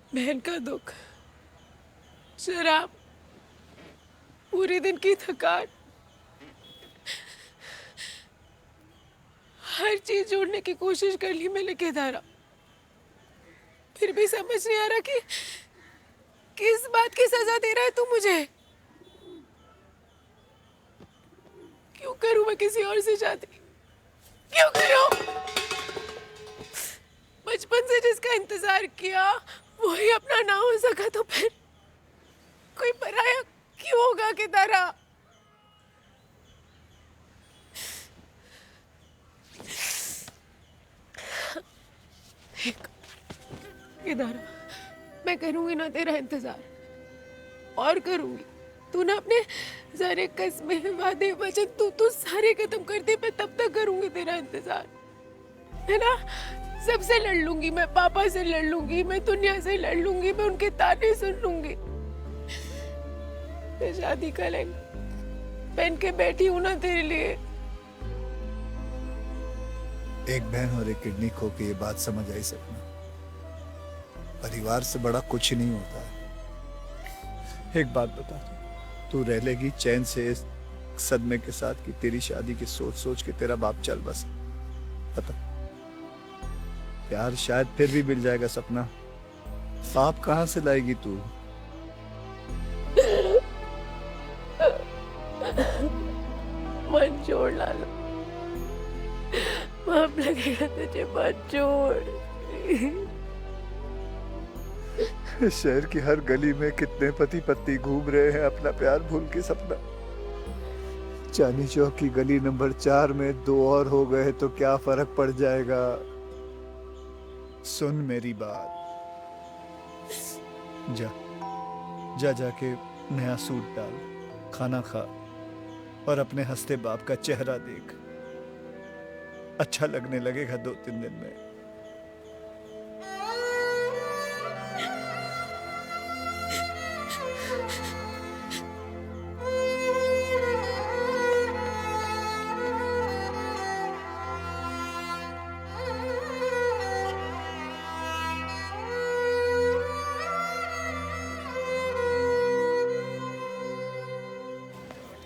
बहन का दुख, शराब, पूरे दिन की थकान, हर चीज जोड़ने की कोशिश कर ली मैंने केदारा। फिर भी समझ नहीं आ रहा कि किस बात की सजा दे रहा है तू मुझे। क्यों करूं मैं किसी और से शादी? क्यों करूं? बचपन से जिसका इंतजार किया वही अपना ना हो सका तो फिर कोई पराया क्यों होगा केदारा? दारा, मैं करूंगी ना तेरा इंतजार, और करूंगी। तू ना अपने सारे कस्में, वादे, वचन तू सारे खत्म कर दे, मैं तब तक करूंगी तेरा इंतजार, है ना? सबसे लड़ लूंगी मैं, पापा से लड़ लूंगी मैं, दुनिया से लड़ लूंगी मैं, उनके ताने सुन लूंगी। मैं शादी का लहंगा पहन के बैठी हूं ना तेरे लिए। एक बहन और एक किडनी खो के ये बात समझ आई सपना, परिवार से बड़ा कुछ नहीं होता है। एक बात बता, तू रह लेगी चैन से इस सदमे के साथ कि तेरी शादी की सोच सोच के तेरा बाप चल बस? पता, प्यार शायद फिर भी मिल जाएगा सपना, बाप कहां से लाएगी तू? मन छोड़ लाला, पाप लगेगा तुझे, मत छोड़। शहर की हर गली में कितने पति पत्नी घूम रहे हैं अपना प्यार भूल के सपना। चांदनी चौक की गली नंबर 4 में 2 और हो गए तो क्या फर्क पड़ जाएगा? सुन मेरी बात, जा जाके नया सूट डाल, खाना खा और अपने हंसते बाप का चेहरा देख, अच्छा लगने लगेगा 2-3 दिन में।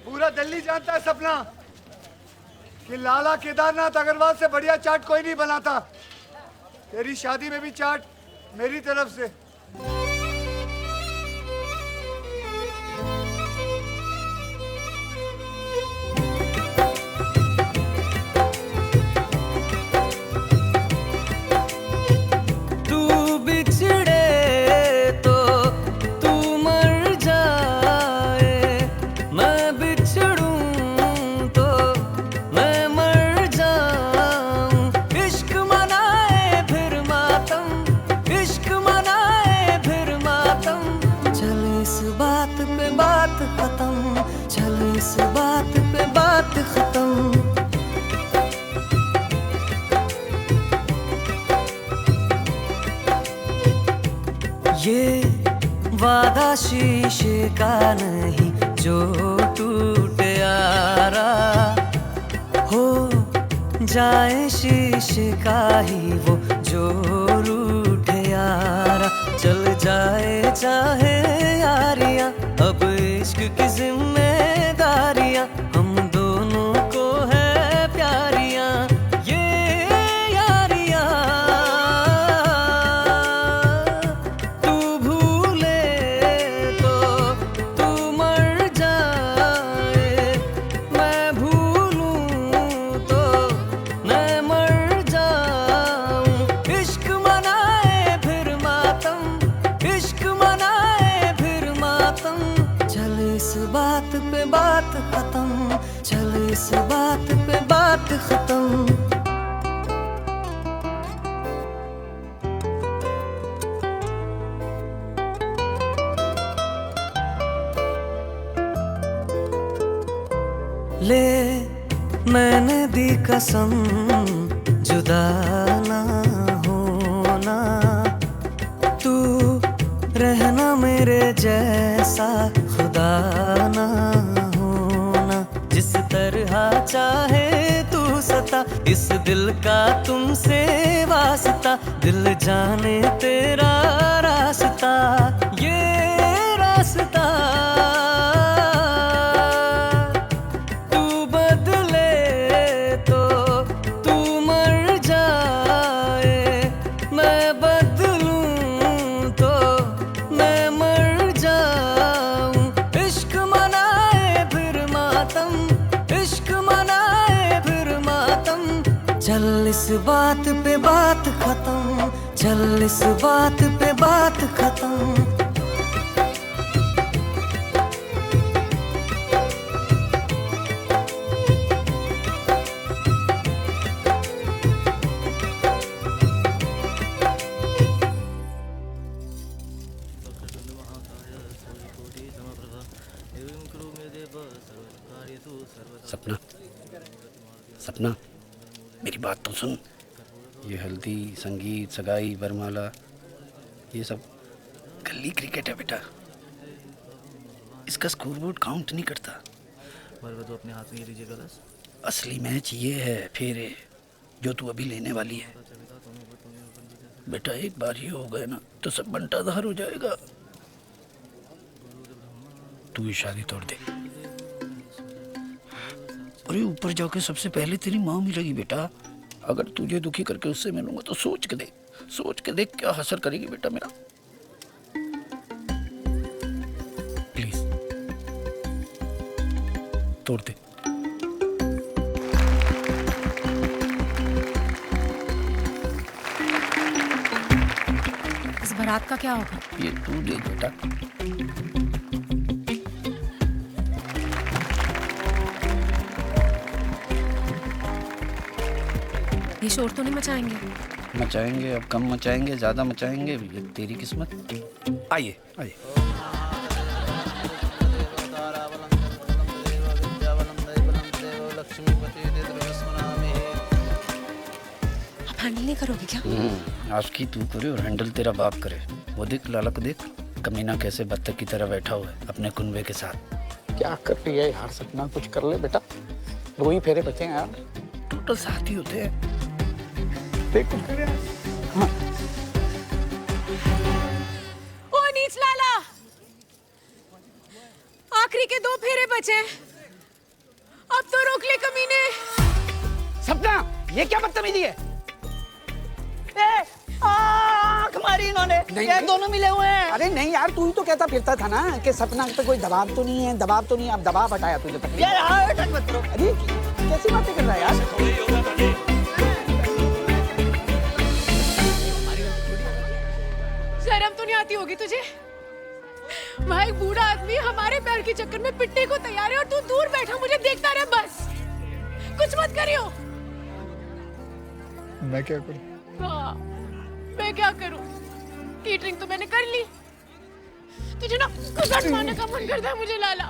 पूरा दिल्ली जानता है सपना कि लाला केदारनाथ अग्रवाल से बढ़िया चाट कोई नहीं बनाता। तेरी शादी में भी चाट मेरी तरफ से। तू बिछड़े तो तू मर जाए, मैं बिछड़ूं तो मैं मर जाऊं। इश्क मनाए फिर मातम, इश्क मनाए फिर मातम। चल इस बात पे बात खत्म, चल इस बात पे बात खत्म। ये वादा शीशे का नहीं जो टूट यारा, हो जाए शीशे का ही वो जो रूठ यारा। चल जाए चाहे यारियां, अब इश्क की जिम्मेदारियां हम दोनों को है प्यारियां। ये यारियां तू भूले तो तू मर जाए, मैं भूलूं तो मैं मर जाऊं। इश्क मनाए फिर मातम, इश्क मनाए फिर मातम। चल इस बात पे बात खत्म, चल इस बात पे बात खत्म। ले मैंने दी कसम, जुदा ना होना। तू रहना मेरे जैसा, खुदा ना होना। जिस तरह चाहे तू सता, इस दिल का तुमसे वास्ता। दिल जाने तेरा रास्ता, ये रास्ता। तू बदले तो तू मर जाए, मैं बदलूं तो मैं मर जाऊं। इश्क मनाए फिर मातम, इश्क मनाए फिर मातम। चल इस बात पे बात खत्म, चल इस बात पे बात खत्म। सपना मेरी बात तो सुन, ये हल्दी, संगीत, सगाई, वरमाला, ये सब गली क्रिकेट है बेटा। इसका स्कोरबोर्ड काउंट नहीं करता। तो अपने हाथ में ये लीजिए कलश। असली मैच ये है फेरे जो तू अभी लेने वाली है बेटा। एक बार ये हो गए ना तो सब बंटाधार हो जाएगा। तू ये शादी तोड़ दे। अरे ऊपर जाके सबसे पहले तेरी माँ मिलेगी बेटा। अगर तुझे दुखी करके उससे मिलूंगा तो सोच के देख क्या हसर करेगी बेटा मेरा। प्लीज तोड़ दे। इस बारात का क्या होगा? ये तू देख बेटा। ये शोर तो नहीं मचाएंगे? मचाएंगे, अब कम मचाएंगे, ज्यादा मचाएंगे, ये तेरी किस्मत। आइए आइए। आप हैंडल नहीं करोगे क्या? आज की तू करे और हैंडल तेरा बाप करे। वो देख लाला को देख, कमीना कैसे बत्तख की तरह बैठा हुआ है अपने कुनबे के साथ। क्या कर रही है यार सपना, कुछ कर ले बेटा। 2 ही फेरे बचे हैं यार, टोटल 7 ही होते हैं। देख कुछ कर यार। हाँ। ओ नीच लाला, आखिरी के 2 फेरे बचे, अब तो रोक ले कमीने। सपना ये क्या बदतमीजी है? आँख मारी इन्होंने। ये दोनों मिले हुए हैं। अरे नहीं यार, तू ही तो कहता फिरता था ना कि सपना पे कोई दबाव तो नहीं है, दबाव तो नहीं है। अब दबाव हटाया तुझे तक। यार हाँ, टच मत करो। अरे कैसी बातें कर रहा है यार? शर्म तो नहीं आती होगी तुझे? भाई बूढ़ा आदमी हमारे पैर के चक्कर में पिटने को तैयार है और तू दूर बैठा मुझे देखता रहे बस। कुछ मत करियो। मैं क्या करूं? हाँ, मैं क्या करूं? केटरिंग तो मैंने कर ली। तुझे ना कुछ मारने का मन करता है मुझे लाला।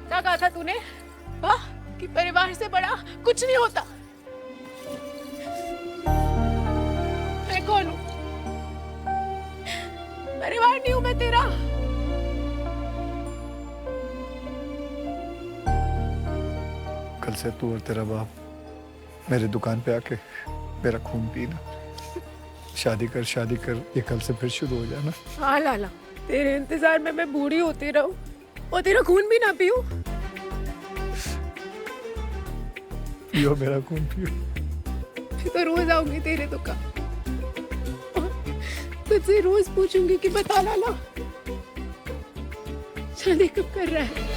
क्या कहा था तूने? हाँ, कि परिवार से बड़ा कुछ नहीं होता। मैं कौन हूँ? परिवार नहीं हूँ मैं तेरा। कल से तू और तेरा बाप मेरे दुकान पे आके मेरा खून पीना। शादी कर, ये कल से फिर शुरू हो जाना। हाँ लाला, तेरे इंतजार में मैं बूढ़ी होती रहूं और तेरा खून भी ना पीऊं। पियो मेरा खून पियो। तो रोज आऊंगी तेरे दुकान, तुझसे रोज पूछूंगी कि बता लाला शादी कब कर रहा है?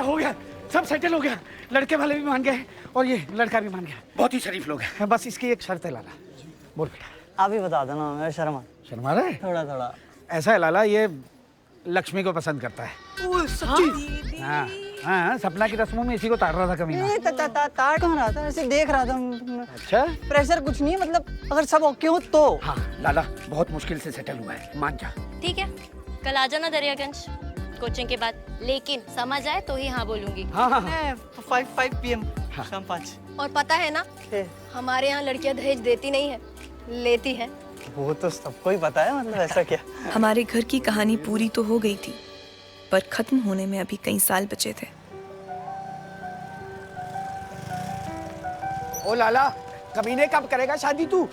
हो गया, सब सेटल हो गया। लड़के वाले भी मान गए और ये लड़का भी मान गया। बहुत ही शरीफ लोग हैं। बस इसकी एक शर्त है लाला। बोल बेटा। आप ही बता देना, मैं शर्मा रहा है? थोड़ा। ऐसा है लाला, ये लक्ष्मी को पसंद करता है। ओह सच्ची? हाँ हाँ, सपना की रस्मों में इसी को ताड़ रहा था कमीना। ताड़ कहाँ रहा था? ऐसे देख रहा था। अच्छा, प्रेशर कुछ नहीं है, मतलब अगर सब ओके हो तो। हाँ लाला, बहुत मुश्किल से सेटल हुआ है, मान जा। ठीक है, कल आ जाना दरियागंज कोचिंग के बाद, लेकिन समझ आए तो ही हाँ बोलूंगी। हाँ। 5 PM शाम 5। और पता है ना, हमारे यहाँ लड़कियां दहेज देती नहीं है, लेती है। वो तो सबको ही पता है, मतलब ऐसा क्या? हमारे घर की कहानी पूरी तो हो गई थी, पर खत्म होने में अभी कई साल बचे थे। ओ लाला, कमीने कब करेगा शादी तू?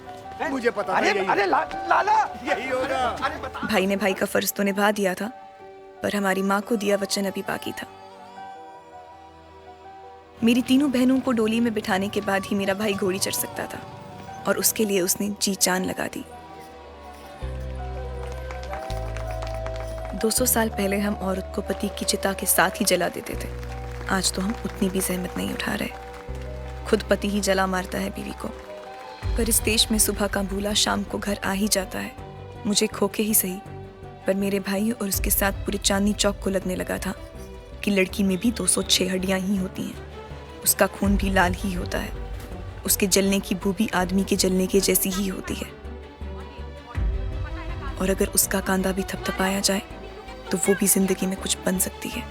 मुझे पता अरे लाला यही होगा। अरे बता। भाई ने भाई का फर्ज तो निभा दिया था, पर हमारी माँ को दिया वचन अभी बाकी था। मेरी तीनों बहनों को डोली में बिठाने के बाद ही मेरा भाई घोड़ी चढ़ सकता था, और उसके लिए उसने जी जान लगा दी। 200 साल पहले हम औरत को पति की चिता के साथ ही जला देते थे, आज तो हम उतनी भी जहमत नहीं उठा रहे। खुद पति ही जला मारता है बीवी को। पर इस देश में सुबह का भूला शाम को घर आ ही जाता है। मुझे खोके ही सही, पर मेरे भाई और उसके साथ पूरे चांदनी चौक को लगने लगा था कि लड़की में भी 206 हड्डियां ही होती हैं। उसका खून भी लाल ही होता है, उसके जलने की बू भी आदमी के जलने के जैसी ही होती है। और अगर उसका कांधा भी थपथपाया जाए तो वो भी जिंदगी में कुछ बन सकती है।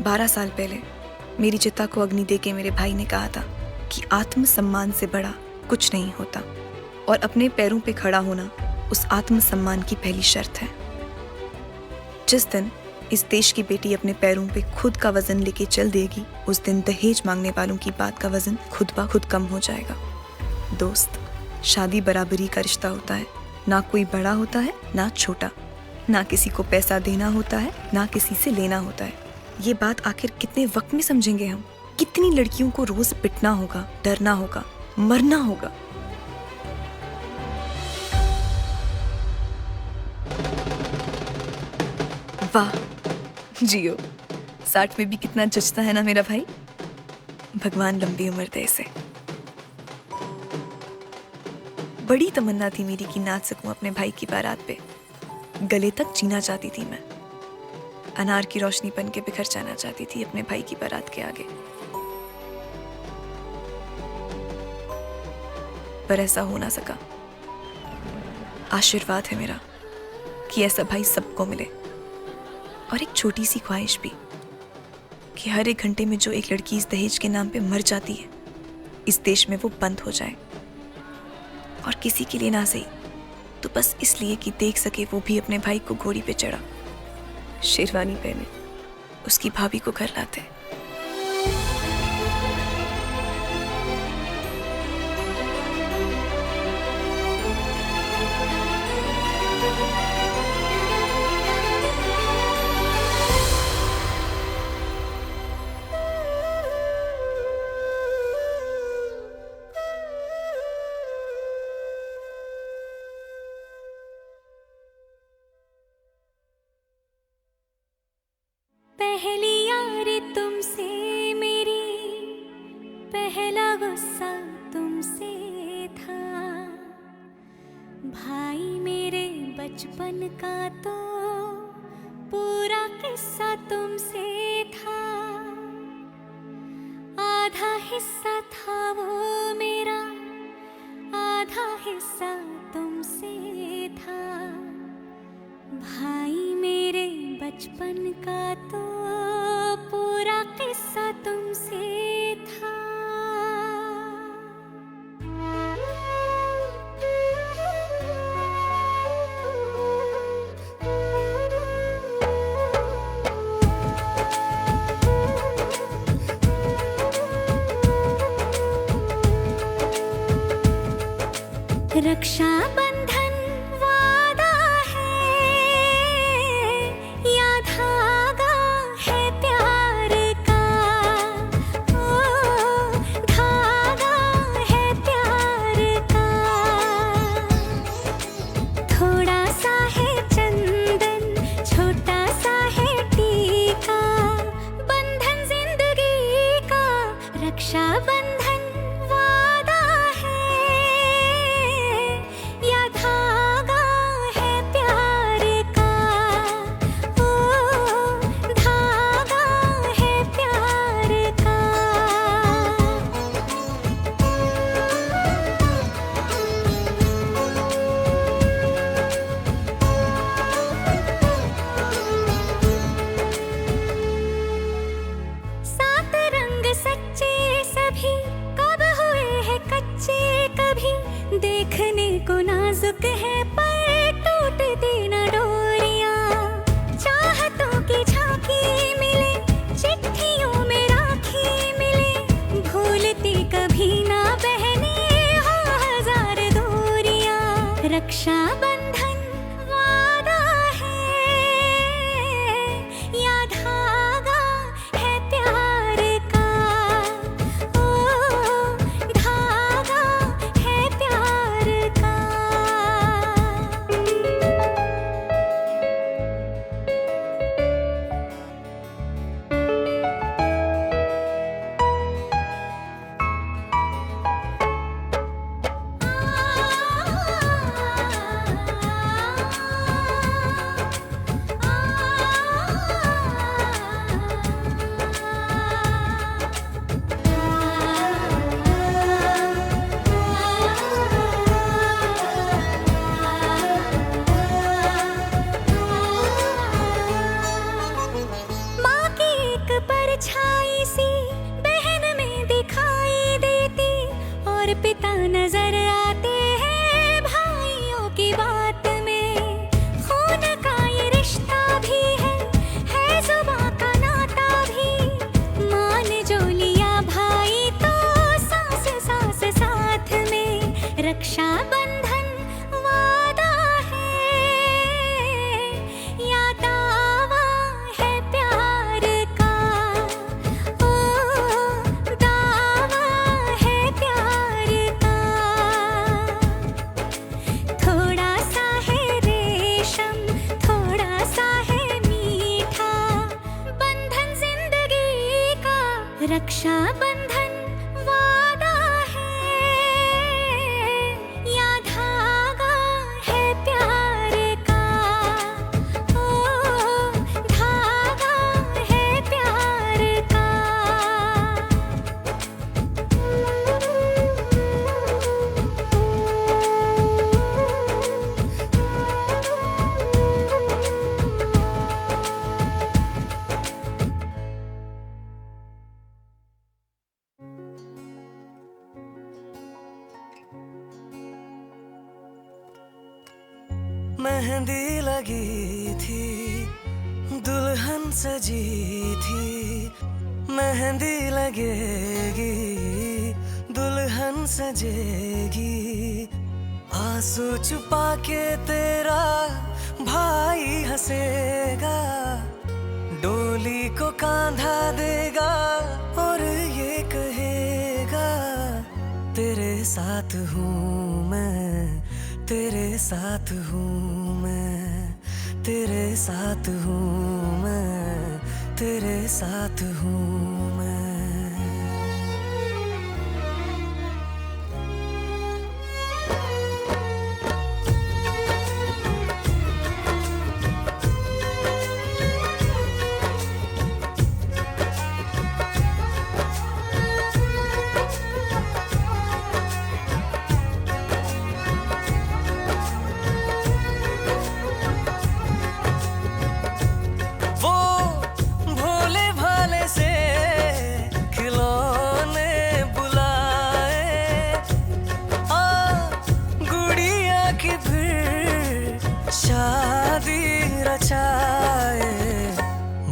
12 साल पहले मेरी चिता को अग्नि देके मेरे भाई ने कहा था कि आत्मसम्मान से बड़ा कुछ नहीं होता और अपने पैरों पे खड़ा होना उस आत्मसम्मान की पहली शर्त है। जिस दिन इस देश की बेटी अपने पैरों पे खुद का वजन लेके चल देगी, उस दिन दहेज मांगने वालों की बात का वजन खुद ब खुद कम हो जाएगा। दोस्त, शादी बराबरी का रिश्ता होता है, ना कोई बड़ा होता है ना छोटा, ना किसी को पैसा देना होता है ना किसी से लेना होता है। ये बात आखिर कितने वक्त में समझेंगे हम? कितनी लड़कियों को रोज पिटना होगा, डरना होगा, मरना होगा। वाह, जियो। 60 में भी कितना जचता है ना मेरा भाई। भगवान लंबी उम्र दे इसे। बड़ी तमन्ना थी मेरी कि नाच सकूं अपने भाई की बारात पे। गले तक जीना चाहती थी मैं। अनार की रोशनी बन के बिखर जाना चाहती थी अपने भाई की बारात के आगे। पर ऐसा हो ना सका। आशीर्वाद है मेरा कि ऐसा भाई सबको मिले। और एक छोटी सी ख्वाहिश भी कि हर एक घंटे में जो एक लड़की इस दहेज के नाम पे मर जाती है, इस देश में वो बंद हो जाए। और किसी के लिए ना सही तो बस इसलिए कि देख सके वो भी अपने भाई को घोड़ी पे चढ़ा, शेरवानी पहने, उसकी भाभी को घर लाते। पहली यारी तुमसे मेरी, पहला गुस्सा तुमसे था। भाई मेरे बचपन का तो पूरा किस्सा तुमसे था। आधा हिस्सा था वो मेरा, आधा हिस्सा तुमसे था। भाई मेरे बचपन का तो पूरा किस्सा तुमसे था। रक्षा बंधन वादा है या धागा है प्यार का। ओ धागा है प्यार का। थोड़ा सा है चंदन, छोटा सा है टीका। बंधन जिंदगी का रक्षा बंधन वादा है या धागा है प्यार का। ओ धागा है प्यार का। सात रंग सच्चे सभी कब हुए हैं कच्चे कभी। देखने को नाजुक है पर टूटती न डोरियां। चाहतों की झांकी मिले, चिट्ठियों में राखी मिले। भूलती कभी ना बहने हो हजार दूरियां। रक्षा बंधन वादा है या धागा है प्यार का। ओ धागा है प्यार का। रक्षा बंधन वादा है या धागा है प्यार का, ओ धागा है प्यार का। मेहंदी लगी थी, दुल्हन सजी थी, मेहंदी लगेगी, दुल्हन सजेगी। आंसू छुपा के तेरा भाई हंसेगा, डोली को कांधा देगा और ये कहेगा तेरे साथ हूँ मैं, तेरे साथ हूँ मैं, तेरे साथ हूँ मैं, तेरे साथ हूँ मैं।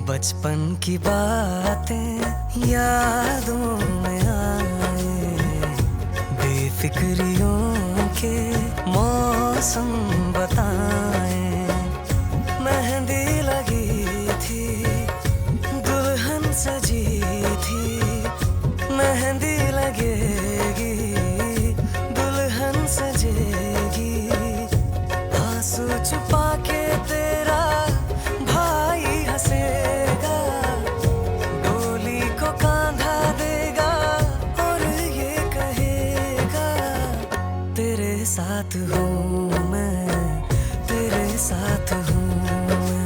बचपन की बातें यादों में आए, बेफिक्रियों के मौसम बताए। मेहंदी लगी थी, दुल्हन सजी थी, मेहंदी लगेगी, दुल्हन सजेगी। आंसू छुपा के तेरा भाई हंसेगा, डोली को कांधा देगा और ये कहेगा तेरे साथ हूँ मैं, तेरे साथ हूँ मैं।